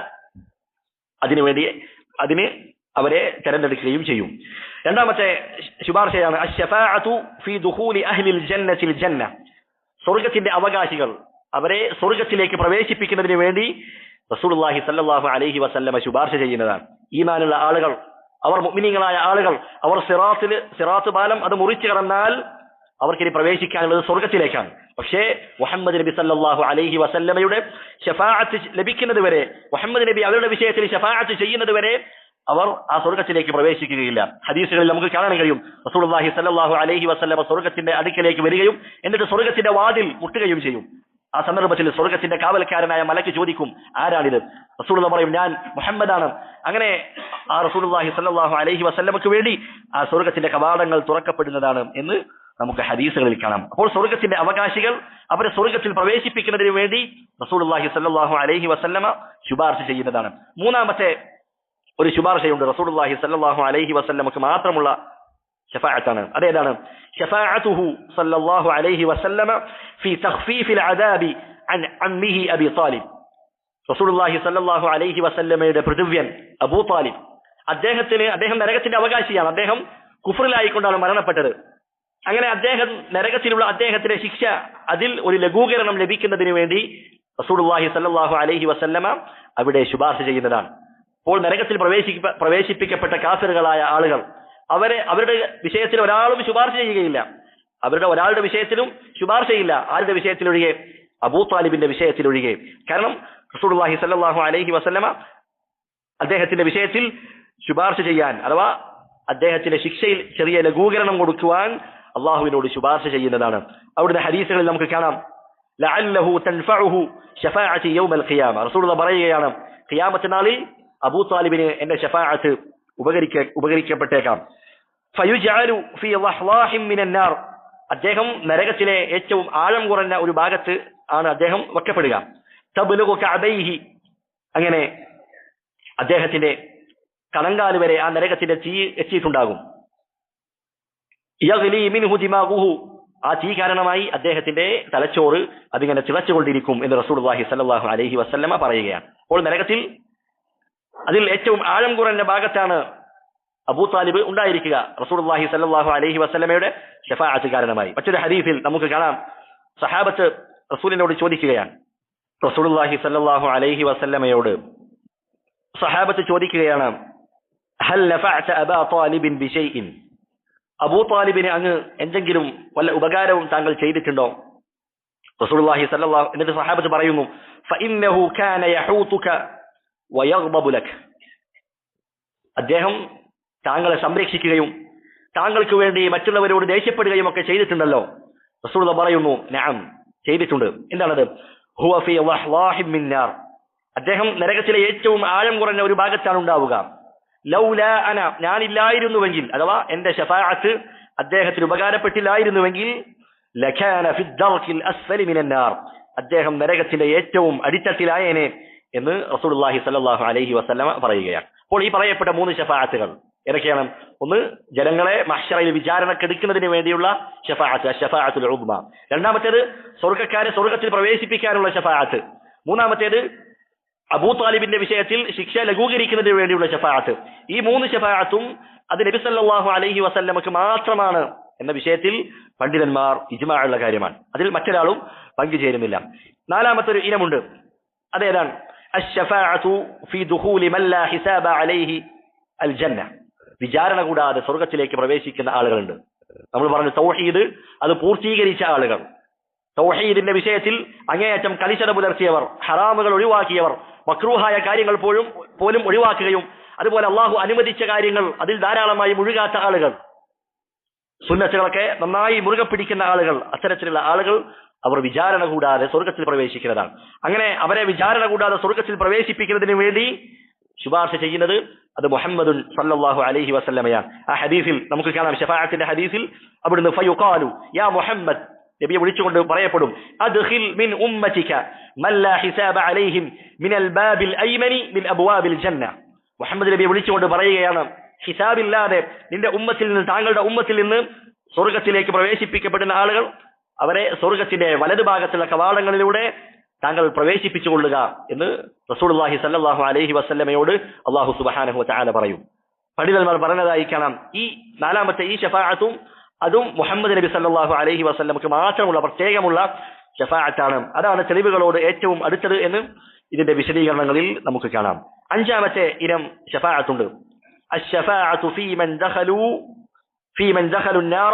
അതിന് അവരെ തെരഞ്ഞെടുക്കുകയും ചെയ്യും. രണ്ടാമത്തെ ശുപാർശയാണ് അശ്ശഫാഅതു ഫീ ദുഖൂലി അഹ്ലിൽ ജന്നത്തിൽ ജന്ന, സ്വർഗ്ഗത്തിന്റെ അവകാശികൾ അവരെ സ്വർഗ്ഗത്തിലേക്ക് പ്രവേശിപ്പിക്കുന്നതിന് വേണ്ടി റസൂലുള്ളാഹി സ്വല്ലല്ലാഹു അലൈഹി വസല്ലമ ശുപാർശ ചെയ്യുന്നതാണ്. ഈമാനുള്ള ആളുകൾ, അവർ മുഅ്മിനീങ്ങളായ ആളുകൾ, അവർ സിറാത്ത് പാലം അത് മുറിച്ചു കടന്നാൽ അവർക്കിനി പ്രവേശിക്കാനുള്ളത് സ്വർഗ്ഗത്തിലേക്കാണ്. പക്ഷേ മുഹമ്മദ് നബി സല്ലല്ലാഹു അലൈഹി വസല്ലമയുടെ ശഫാഅത്ത് ലഭിക്കുന്നത് വരെ, മുഹമ്മദ് നബി അവരുടെ വിഷയത്തിൽ ശഫാഅത്ത് ചെയ്യുന്നത് വരെ അവർ ആ സ്വർഗ്ഗത്തിലേക്ക് പ്രവേശിക്കുകയില്ല. ഹദീസുകളിൽ നമുക്ക് കാണാൻ കഴിയും, റസൂലുള്ളാഹി സ്വല്ലല്ലാഹു അലൈഹി വസല്ലമ സ്വർഗ്ഗത്തിന്റെ അടുക്കലേക്ക് വരികയും എന്നിട്ട് സ്വർഗ്ഗത്തിന്റെ വാതിൽ മുട്ടുകയും ചെയ്യും. ആ സന്ദർഭത്തിൽ സ്വർഗ്ഗത്തിന്റെ കാവൽക്കാരനായ മലക്ക് ചോദിക്കും, ആരാണിത്? റസൂലുള്ളാഹി പറയും, ഞാൻ മുഹമ്മദാണ്. അങ്ങനെ ആ റസൂലുള്ളാഹി സ്വല്ലല്ലാഹു അലൈഹി വസല്ലമക്ക് വേണ്ടി ആ സ്വർഗ്ഗത്തിന്റെ കവാടങ്ങൾ തുറക്കപ്പെടുന്നതാണ് എന്ന് നമുക്ക് ഹദീസുകളിൽ കാണാം. അപ്പോൾ സ്വർഗ്ഗത്തിന്റെ അവകാശികൾ അവരെ സ്വർഗ്ഗത്തിൽ പ്രവേശിപ്പിക്കുന്നതിന് വേണ്ടി റസൂലുള്ളാഹി സ്വല്ലല്ലാഹു അലൈഹി വസല്ലമ ശുപാർശ ചെയ്യുന്നതാണ്. മൂന്നാമത്തെ ഒരു ശുപാർശയുണ്ട്, റസൂലുള്ളാഹി സ്വല്ലല്ലാഹു അലൈഹി വസല്ലമക്ക് മാത്രമുള്ള ശഫാഅത്താണ്. അതേതാണ്? ശഫാഅത്തുഹു സ്വല്ലല്ലാഹു അലൈഹി വസല്ലമ ഫീ തഖ്ഫീഫിൽ അദാബി അൻ അമ്മിഹി അബി താലിബ്. റസൂലുള്ളാഹി സ്വല്ലല്ലാഹു അലൈഹി വസല്ലമയുടെ പിതൃവ്യൻ അബൂ താലിബ്, അദ്ദേഹം നരകത്തിന്റെ അവകാശിയാണ്. അദ്ദേഹം കുഫറിലായിക്കൊണ്ടാണ് മരണപ്പെട്ടത്. അങ്ങനെ നരകത്തിലുള്ള അദ്ദേഹത്തിന്റെ ശിക്ഷ അതിൽ ഒരു ലഘൂകരണം ലഭിക്കുന്നതിന് വേണ്ടി റസൂലുള്ളാഹി സ്വല്ലല്ലാഹു അലൈഹി വസല്ലമ അവിടെ ശുപാർശ ചെയ്യുന്നതാണ്. അപ്പോൾ നരകത്തിൽ പ്രവേശിപ്പിക്കപ്പെട്ട കാഫിറുകളായ ആളുകൾ അവരുടെ വിഷയത്തിൽ ഒരാളും ശുപാർശ ചെയ്യുകയില്ല. അവരുടെ ഒരാളുടെ വിഷയത്തിലും ശുപാർശയില്ല. ആരുടെ വിഷയത്തിലൊഴികെ? അബൂ താലിബിന്റെ വിഷയത്തിലൊഴികെ. കാരണം റസൂലുള്ളാഹി സ്വല്ലല്ലാഹു അലൈഹി വസല്ലമ അദ്ദേഹത്തിന്റെ വിഷയത്തിൽ ശുപാർശ ചെയ്യാൻ, അഥവാ അദ്ദേഹത്തിന്റെ ശിക്ഷയിൽ ചെറിയ ലഘൂകരണം കൊടുക്കുവാൻ അള്ളാഹുവിനോട് ശുപാർശ ചെയ്യുന്നതാണ്. അവിടുത്തെ ഹദീസുകളിൽ നമുക്ക് കാണാം, ലഅല്ലഹു തൻഫഉഹു ശഫാഅത്തി യൗമൽ ഖിയാമ. റസൂലുള്ളാഹി പറയുകയാണ്, ഖിയാമത്ത് നാളിൽ അബൂ താലിബിന് എന്റെ ശഫാഅത്ത് ഉപകരിക്കപ്പെട്ടേക്കാം. ഫയുജഅലു ഫീ ളഹ്ളാഹിൻ മിനൻ നാർ. അദ്ദേഹം നരകത്തിലെ ഏറ്റവും ആഴം കുറഞ്ഞ ഒരു ഭാഗത്ത് ആണ് അദ്ദേഹം വെക്കപ്പെടുക. തബ്ലുഗു കഅബൈഹി. അങ്ങനെ അദ്ദേഹത്തിന്റെ കണങ്കാല് വരെ ആ നരകത്തിന്റെ തീ എത്തിയിട്ടുണ്ടാകും. യഗ്ലി മിൻഹു ദിമാഗുഹു. ആ തീ കാരണമായി അദ്ദേഹത്തിന്റെ തലച്ചോറ് അതിങ്ങനെ തിളച്ചുകൊണ്ടിരിക്കും എന്ന് റസൂലുള്ളാഹി സ്വല്ലല്ലാഹു അലൈഹി വസല്ലമ പറയുകയാണ്. അപ്പോൾ നരകത്തിൽ അതിൽ ഏറ്റവും ആഴം കുറഞ്ഞ ഭാഗത്താണ് അബൂ താലിബ് ഉണ്ടായിരിക്കുക, റസൂലുള്ളാഹി സ്വല്ലല്ലാഹു അലൈഹി വസല്ലമയുടെ ശഫാഅത്ത് കാരണമായി. മറ്റൊരു ഹദീസിൽ നമുക്ക് കാണാം, സഹാബത്ത് റസൂലിനോട് ചോദിക്കുകയാണ്. റസൂലുള്ളാഹി സ്വല്ലല്ലാഹു അലൈഹി വസല്ലമയോട് സഹാബത്ത് ചോദിക്കുകയാണ്, ഹൽ നഫഅത അബാ താലിബിൻ ബിശൈഇൻ. അബൂ താലിബിന് അങ്ങ് എന്തെങ്കിലും വല്ല ഉപകാരവും താങ്കൾ ചെയ്തിട്ടുണ്ടോ? റസൂലുള്ളാഹി സ്വല്ലല്ലാഹു. എന്നിട്ട് സഹാബത്ത് പറയുന്നു, ഫഇന്നഹു കാന യഹൂതുക വയഗ്ബബു ലക. അദ്ദേഹം താങ്കളെ സംരക്ഷിക്കുകയും താങ്കൾക്ക് വേണ്ടി മറ്റുള്ളവരോട് ദേഷ്യപ്പെടുകയും ഒക്കെ ചെയ്തിട്ടുണ്ടല്ലോ. റസൂലുള്ളാഹി പറയുന്നു, നഅം, ചെയ്തിട്ടുണ്ട്. എന്താണത്? ഹുവ ഫീ ളഹ്ളാഹിൻ മിൻ നാർ. അദ്ദേഹം നരകത്തിലെ ഏറ്റവും ആഴം കുറഞ്ഞ ഒരു ഭാഗത്താണ് ഉണ്ടാവുക. ലൗലാ അന, ഞാനില്ലായിരുന്നുവെങ്കിൽ, അഥവാ എന്റെ ശഫാഅത്ത് അദ്ദേഹത്തിന് ഉപകാരപ്പെട്ടില്ലായിരുന്നുവെങ്കിൽ, ലകാന ഫി ദർകിൽ അസ്ഫലി മിനൻ നാർ, അദ്ദേഹം നരകത്തിന്റെ ഏറ്റവും അടിത്തട്ടിലായേനെ എന്ന് റസൂലുള്ളാഹി സ്വല്ലല്ലാഹു അലൈഹി വസല്ലമ പറയുകയാണ്. അപ്പോൾ ഈ പറയപ്പെട്ട 3 ശഫാഅത്തുകൾ ഏതൊക്കെയാണ്? ഒന്ന്, ജനങ്ങളെ മഹ്ശറയിൽ വിചാരണക്കെടുക്കുന്നതിന് വേണ്ടിയുള്ള ശഫാഅത്ത്, അശ്ശഫാഅത്തുൽ ഉദ്മ. രണ്ടാമത്തേത്, സ്വർഗ്ഗക്കാരെ സ്വർഗ്ഗത്തിൽ പ്രവേശിപ്പിക്കാനുള്ള ശഫാഅത്ത്. മൂന്നാമത്തേത്, അബൂ താലിബിന്റെ വിഷയത്തിൽ ശിക്ഷ ലഘൂകരിക്കുന്നതിന് വേണ്ടിയുള്ള ശഫാഅത്ത്. ഈ 3 ശഫാഅത്തും അത് നബി സല്ലല്ലാഹു അലൈഹി വസല്ലമക്ക് മാത്രമാണ് എന്ന വിഷയത്തിൽ പണ്ഡിതന്മാർ ഇജ്മാ ഉള്ള കാര്യമാണ്. അതിൽ മറ്റൊരാളും പങ്കുചേരുന്നില്ല. നാലാമത്തെ ഒരു ഇനമുണ്ട്. അതേതാണ്? അശ്ശഫാഅതു ഫീ ദുഖൂലി മൻ ലാ ഹിസാബ അലൈഹി അൽ ജന്ന. വിചാരണ കൂടാതെ സ്വർഗ്ഗത്തിലേക്ക് പ്രവേശിക്കുന്ന ആളുകളുണ്ട്. നമ്മൾ പറഞ്ഞു തൗഹീദ് അത് പൂർത്തീകരിച്ച ആളുകൾ, തൗഹീദിന്റെ വിഷയത്തിൽ അങ്ങേയറ്റം കലിശത പുലർത്തിയവർ, ഹറാമുകൾ ഒഴിവാക്കിയവർ, മക്രൂഹായ കാര്യങ്ങൾ പോലും ഒഴിവാക്കുകയും അതുപോലെ അള്ളാഹു അനുവദിച്ച കാര്യങ്ങൾ അതിൽ ധാരാളമായി മുഴുകാത്ത ആളുകൾ, സുന്നത്തുകളൊക്കെ നന്നായി മുറുകെ പിടിക്കുന്ന ആളുകൾ, അത്തരത്തിലുള്ള ആളുകൾ അവർ വിചാരണ കൂടാതെ സ്വർഗ്ഗത്തിൽ പ്രവേശിക്കുന്നതാണ്. അങ്ങനെ അവരെ വിചാരണ കൂടാതെ സ്വർഗ്ഗത്തിൽ പ്രവേശിപ്പിക്കുന്നതിന് വേണ്ടി ശുപാർശ ചെയ്യുന്നത് അത് മുഹമ്മദുൻ സല്ലല്ലാഹു അലൈഹി വസല്ലമയാണ്. ആ ഹദീസിൽ നമുക്ക് കാണാം, ശഫാഅത്തിന്റെ ഹദീസിൽ അവിടുന്ന് ഫയുഖാലു യാ മുഹമ്മദ്, നബിയെ വിളിച്ചുകൊണ്ട് പറയപ്പെടും, അദ്ഖിൽ മിൻ ഉമ്മതിക മൻ ലാ ഹിസാബ അലൈഹിം മിനൽ ബാബിൽ ഐമനി മിൻ അബ്വാബിൽ ജന്ന. മുഹമ്മദ് നബിയെ വിളിച്ചുകൊണ്ട് പറയുകയാണ്, ഹിസാബില്ലാതെ നിന്റെ ഉമ്മത്തിൽ നിന്ന്, താങ്കളുടെ ഉമ്മത്തിൽ നിന്ന് സ്വർഗ്ഗത്തിലേക്ക് പ്രവേശിപ്പിക്കപ്പെടുന്ന ആളുകൾ, അവരെ സ്വർഗ്ഗത്തിന്റെ വലതുഭാഗത്തുള്ള കവാടങ്ങളിലൂടെ താങ്കൾ പ്രവേശിപ്പിച്ചുകൊള്ളുക എന്ന് റസൂലുള്ളാഹി സ്വല്ലല്ലാഹു അലൈഹി വസല്ലമയോട് അല്ലാഹു സുബ്ഹാനഹു വ തആല പറയും. പണ്ഡിതന്മാർ പറഞ്ഞതായി കാണാം, ഈ നാലാമത്തെ ഈ ശഫാഅത്തും അതും മുഹമ്മദ് നബി സല്ലല്ലാഹു അലൈഹി വസല്ലമക്ക് മാത്രമുള്ള പ്രത്യേകമുള്ള ശഫാഅത്താണ്. അതാണ് തെളിവുകളോട് ഏറ്റവും അടുത്തത് എന്ന് ഇതിന്റെ വിശദീകരണങ്ങളിൽ നമുക്ക് കാണാം. അഞ്ചാമത്തെ ഇനം ശഫാഅത്തുണ്ട്. അശ്ശഫാഅത്തു ഫീ മൻ ദഖലു النار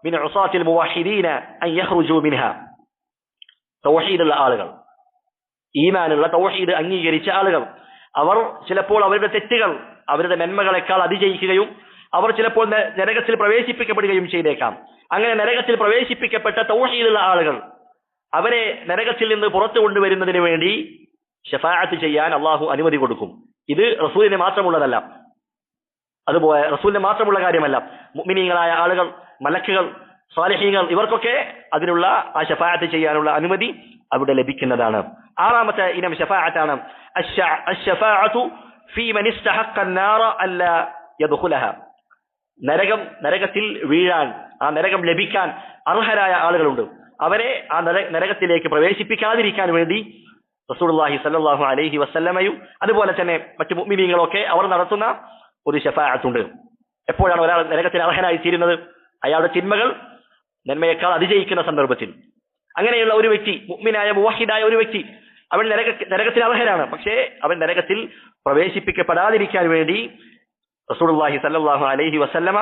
മിൻ ഉസാത്തിൽ മുവഹിദീന അൻ യഖ്റുജു മിൻഹാ. തൗഹീദുള്ള ആളുകൾ, ഈമാനുള്ള തൗഹീദ് അംഗീകരിച്ച ആളുകൾ, അവർ ചിലപ്പോൾ അവരുടെ തെറ്റുകൾ അവരുടെ നന്മകളെക്കാൾ അതിജയിക്കുകയും അവർ ചിലപ്പോൾ നരകത്തിൽ പ്രവേശിപ്പിക്കപ്പെടുകയും ചെയ്തേക്കാം. അങ്ങനെ നരകത്തിൽ പ്രവേശിപ്പിക്കപ്പെട്ട തൗഹീദുള്ള ആളുകൾ, അവരെ നരകത്തിൽ നിന്ന് പുറത്തു കൊണ്ടുവരുന്നതിന് വേണ്ടി ശഫാഅത്ത് ചെയ്യാൻ അള്ളാഹു അനുമതി കൊടുക്കും. ഇത് റസൂലിന് മാത്രമുള്ളതല്ല, അതുപോലെ റസൂലിന് മാത്രമുള്ള കാര്യമല്ല. മുഅ്മിനീങ്ങളായ ആളുകൾ, മലക്കുകൾ, സാലിഹീങ്ങൾ, ഇവർക്കൊക്കെ അതിനുള്ള ആ ശഫാഅത്ത് ചെയ്യാനുള്ള അനുമതി അവിടെ ലഭിക്കുന്നതാണ്. ആറാമത്തെ ഇനം ശഫാഅത്താണ് അശ്ശഫാഅത്തു ഫീ മൻ ഇസ്തഹഖ അൻ-നാറ അല്ലാ യദ്ഖുലഹ. നരകത്തിൽ വീഴാൻ, ആ നരകം ലഭിക്കാൻ അർഹരായ ആളുകളുണ്ട്. അവരെ ആ നരകത്തിലേക്ക് പ്രവേശിപ്പിക്കാതിരിക്കാൻ വേണ്ടി റസൂലുള്ളാഹി സ്വല്ലല്ലാഹു അലൈഹി വസല്ലമയും അതുപോലെ തന്നെ മറ്റു മുഅ്മിനീങ്ങളൊക്കെ അവർ നടത്തുന്ന ഒരു ശഫാഅത്തുണ്ട്. എപ്പോഴാണ് ഒരാൾ നരകത്തിന് അർഹനായി തീരുന്നത്? അയാളുടെ തിന്മകൾ നന്മയേക്കാൾ അതിജയിക്കുന്ന സന്ദർഭത്തിൽ. അങ്ങനെയുള്ള ഒരു വ്യക്തി, മുഅ്മിനായ മുവഹിദായ ഒരു വ്യക്തി അവൻ നരകത്തിൽ അർഹനാണ്. പക്ഷേ അവൻ നരകത്തിൽ പ്രവേശിപ്പിക്കപ്പെടാതിരിക്കാൻ വേണ്ടി റസൂലുള്ളാഹി സ്വല്ലല്ലാഹു അലൈഹി വസല്ലമ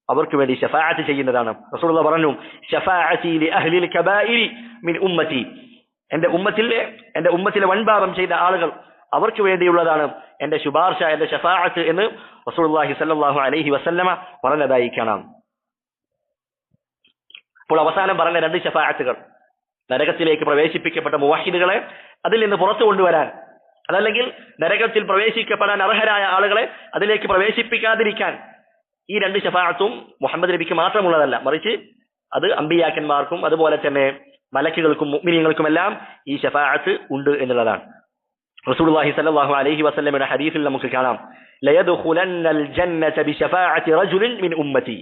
അവർക്ക് വേണ്ടി ശഫാഅത്ത് ചെയ്യുന്നതാണ്. റസൂലുള്ളാഹി പറഞ്ഞു, ശഫാഅതി ലി അഹ്ലിൽ കബായിരി മിൻ ഉമ്മതി, എന്റെ ഉമ്മത്തിലെ വൻപാപം ചെയ്ത ആളുകൾ അവർക്ക് വേണ്ടിയുള്ളതാണ് എന്റെ ശുപാർശ, എന്റെ ശഫാഅത്ത് എന്ന് റസൂലുള്ളാഹി സ്വല്ലല്ലാഹു അലൈഹി വസല്ലമ പറഞ്ഞതായി കാണാം. അപ്പോൾ അവസാനം പറഞ്ഞ രണ്ട് ശഫാഅത്തുകൾ, നരകത്തിലേക്ക് പ്രവേശിപ്പിക്കപ്പെട്ട മുവഹിദുകളെ അതിൽ നിന്ന് പുറത്തു കൊണ്ടുവരാൻ, അതല്ലെങ്കിൽ നരകത്തിൽ പ്രവേശിക്കപ്പെടാൻ അർഹരായ ആളുകളെ അതിലേക്ക് പ്രവേശിപ്പിക്കാതിരിക്കാൻ, ഈ രണ്ട് ശഫാഅത്തും മുഹമ്മദ് നബിക്ക് മാത്രമുള്ളതല്ല, മറിച്ച് അത് അമ്പിയാക്കന്മാർക്കും അതുപോലെ തന്നെ മലക്കുകൾക്കും മുഅ്മിനീങ്ങൾക്കുമെല്ലാം ഈ ശഫാഅത്ത് ഉണ്ട് എന്നുള്ളതാണ്. റസൂലുള്ളാഹി സ്വല്ലല്ലാഹു അലൈഹി വസല്ലമയുടെ ഹദീസിൽ നമുക്ക് കാണാം, ലയദ്ഖുലന്നൽ ജന്നത ബിശഫാഅത്തി റജുലിൻ മിൻ ഉമ്മതി,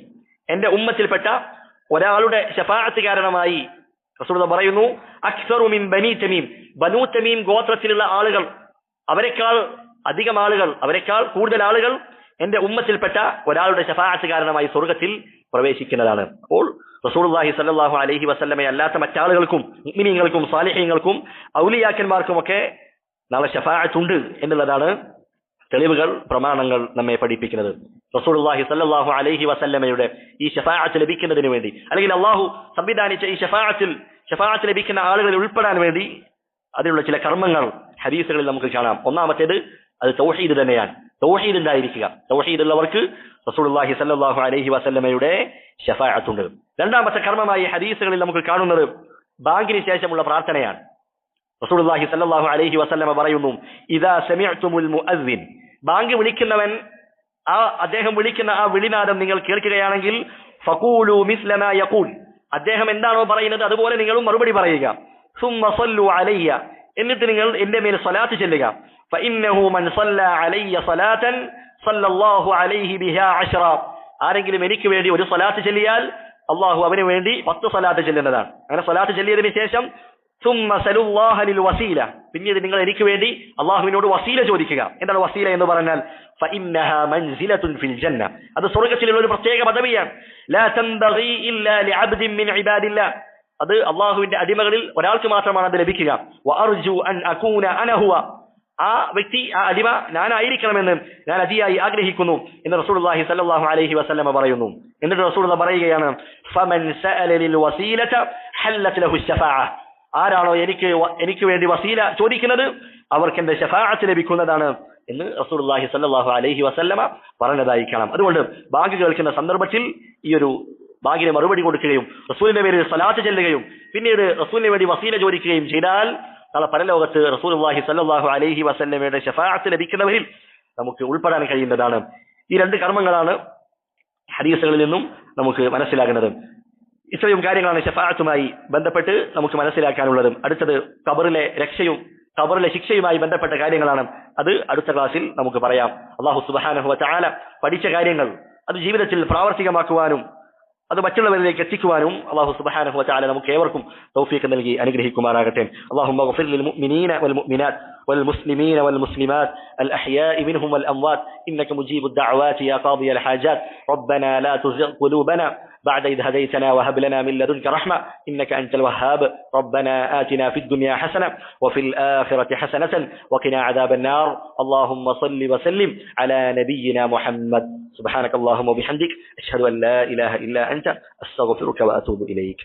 എന്റെ ഉമ്മത്തിൽപ്പെട്ട ഒരാളുടെ ശഫാഅത്ത് കാരണമായി റസൂലുള്ളാഹി പറയുന്നു, അക്സറു മിൻ ബനി തമീം, ബനൂ തമീം ഗോത്രത്തിലുള്ള ആളുകൾ, അവരെക്കാൾ അധികം ആളുകൾ, അവരെക്കാൾ കൂടുതൽ ആളുകൾ എന്റെ ഉമ്മത്തിൽപ്പെട്ട ഒരാളുടെ ശഫാഅത്ത് കാരണമായി സ്വർഗ്ഗത്തിൽ പ്രവേശിക്കുന്നതാണ്. അപ്പോൾ റസൂലുള്ളാഹി സ്വല്ലല്ലാഹു അലൈഹി വസല്ലമയെ അല്ലാത്ത മറ്റാളുകൾക്കും മുഅ്മിനീങ്ങൾക്കും സാലിഹീങ്ങൾക്കും ഔലിയാക്കന്മാർക്കും ഒക്കെ നാളെ ശഫാഅത്ത് ഉണ്ട് എന്നുള്ളതാണ് തെളിവുകൾ, പ്രമാണങ്ങൾ നമ്മെ പഠിപ്പിക്കുന്നത്. റസൂലുള്ളാഹി സ്വല്ലല്ലാഹു അലൈഹി വസല്ലമയുടെ ഈ ശഫാഅത്ത് ലഭിക്കുന്നതിന് വേണ്ടി, അല്ലെങ്കിൽ അള്ളാഹു സംവിധാനിച്ച ഈ ശഫാഅത്ത് ലഭിക്കുന്ന ആളുകളിൽ ഉൾപ്പെടാൻ വേണ്ടി അതിനുള്ള ചില കർമ്മങ്ങൾ ഹദീസുകളിൽ നമുക്ക് കാണാം. ഒന്നാമത്തേത് അത് തൗഹീദ് തന്നെയാണ്. തൗഹീദ് ഉണ്ടായിരിക്കുക. തൗഹീദ് ഉള്ളവർക്ക് റസൂലുള്ളാഹി സ്വല്ലല്ലാഹു അലൈഹി വസല്ലമയുടെ ശഫാഅത്ത് ഉണ്ട്. രണ്ടാമത്തെ കർമ്മമായി ഹദീസുകളിൽ നമുക്ക് കാണുന്നത് ബാങ്കിന് ശേഷമുള്ള പ്രാർത്ഥനയാണ്. റസൂലുള്ളാഹി സ്വല്ലല്ലാഹു അലൈഹി വസല്ലമ പറയുന്നു, ഇദാ സമിഅ്തുമുൽ മുഅദ്ദിൻ, ബാങ്ക് വിളിക്കുന്നവൻ അദ്ദേഹം വിളിക്കുന്ന ആ വിളിനാദം നിങ്ങൾ കേൾക്കുകയാണെങ്കിൽ, ഫഖൂലു മിസ്ല മാ യഖൂൽ, അദ്ദേഹം എന്താണോ പറയുന്നത് അതുപോലെ നിങ്ങളും മറുപടി പറയുക. സുമ്മ സല്ലു അലയ്യ, എന്നിട്ട് നിങ്ങൾ എന്റെ മേൽ സ്വലാത്ത് ചൊല്ലുക. ഫഇന്നഹു മൻ സല്ല അലയ്യ സ്വലാതൻ സല്ലല്ലാഹു അലൈഹി ബിഹാ അശ്റ, ആരെങ്കിലും എനിക്ക് വേണ്ടി ഒരു സ്വലാത്ത് ചൊല്ലിയാൽ അള്ളാഹു അവന് വേണ്ടി 10 സ്വലാത്ത് ചൊല്ലുന്നതാണ്. അങ്ങനെ സ്വലാത്ത് ചൊല്ലിയതിനു ശേഷം സുമ്മ സലുല്ലാഹ ലിൽ വസീല, പിന്നീട് നിങ്ങൾ എനിക്ക് വേണ്ടി അള്ളാഹുവിനോട് വസീല ചോദിക്കുക. എന്താണ് വസീല എന്ന് പറഞ്ഞാൽ? ഫഇന്നഹാ മൻസിലത്തുൻ ഫിൽ ജന്ന, അത് സ്വർഗ്ഗത്തിലുള്ള ഒരു പ്രത്യേക പദവിയാണ്. ലാ തൻബഗി ഇല്ലാ ലിഅബ്ദിൻ മിൻ ഇബാദില്ലാഹ്, അത് അള്ളാഹുവിന്റെ അടിമകളിൽ ഒരാൾക്ക് മാത്രമാണ് അത് ലഭിക്കുക. വഅർജു അൻ അകൂന അന ഹുവ, ആ വ്യക്തി, ആ അടിമ ഞാനായിരിക്കണമെന്ന് ഞാൻ അതിയായി ആഗ്രഹിക്കുന്നു എന്ന് റസൂലുള്ളാഹി സ്വല്ലല്ലാഹു അലൈഹി വസല്ലമ പറയുന്നു. എന്നിട്ട് റസൂലുള്ളാഹി പറയുകയാണ്, ഫമൻ സഅല ലിൽ വസീലത ഹല്ലത് ലഹു ശഫാഅ, ആരാണോ എനിക്ക് വേണ്ടി വസീല ചോദിക്കുന്നത് അവർക്ക് എന്റെ ശഫാഅത്ത് ലഭിക്കുന്നതാണ് എന്ന് റസൂലുള്ളാഹി സ്വല്ലല്ലാഹു അലൈഹി വസല്ലമ പറഞ്ഞതായി കാണാം. അതുകൊണ്ട് ബാങ്ക് കേൾക്കുന്ന സന്ദർഭത്തിൽ ഈ ഒരു ബാങ്കിന് മറുപടി കൊടുക്കുകയും റസൂലിന്റെ പേരിൽ സ്വലാത്ത് ചെല്ലുകയും പിന്നീട് റസൂലിന് വേണ്ടി വസീല ചോദിക്കുകയും ചെയ്താൽ നാളെ പരലോകത്ത് റസൂലുള്ളാഹി സ്വല്ലല്ലാഹു അലൈഹി വസല്ലമയുടെ ശഫാഅത്ത് ലഭിക്കുന്നവരിൽ നമുക്ക് ഉൾപ്പെടാൻ കഴിയുന്നതാണ്. ഈ രണ്ട് കർമ്മങ്ങളാണ് ഹദീസുകളിൽ നിന്നും നമുക്ക് മനസ്സിലാകുന്നത്. ഇത്രയും കാര്യങ്ങളാണ് ശഫാഅത്തുമായി ബന്ധപ്പെട്ട് നമുക്ക് മനസ്സിലാക്കാനുള്ളത്. അടുത്തത് ഖബറിലെ രക്ഷയും ഖബറിലെ ശിക്ഷയുമായി ബന്ധപ്പെട്ട കാര്യങ്ങളാണ്. അത് അടുത്ത ക്ലാസ്സിൽ നമുക്ക് പറയാം. അല്ലാഹു സുബ്ഹാനഹു വ തആല പഠിച്ച കാര്യങ്ങൾ അത് ജീവിതത്തിൽ പ്രാവർത്തികമാക്കുവാനും അത് മറ്റുള്ളവരിലേക്ക് എത്തിക്കുവാനും അല്ലാഹു സുബ്ഹാനഹു വ തആല നമുക്ക് ഏവർക്കും തൗഫീഖ് നൽകി അനുഗ്രഹിക്കുമാറാകട്ടെ. അല്ലാഹുമ്മ ഗഫിർ ലിൽ മുഅ്മിനീന വൽ മുഅ്മിനാത്ത് വൽ മുസ്ലിമീന വൽ മുസ്ലിമാത്ത് അൽ അഹ്യാഇ മിൻഹും വൽ അംവാത്ത് ഇന്നക മുജീബുദ് ദഅവാതി യാ ഖാദിയൽ ഹാജാത്ത് റബ്ബനാ ലാ തുസിഗ് ഖുലൂബനാ بعد إذ هديتنا وهب لنا من لدنك رحمة إنك أنت الوهاب ربنا آتنا في الدنيا حسنة وفي الآخرة حسنة وقنا عذاب النار اللهم صل وسلم على نبينا محمد سبحانك اللهم وبحمدك أشهد أن لا إله إلا أنت أستغفرك وأتوب إليك.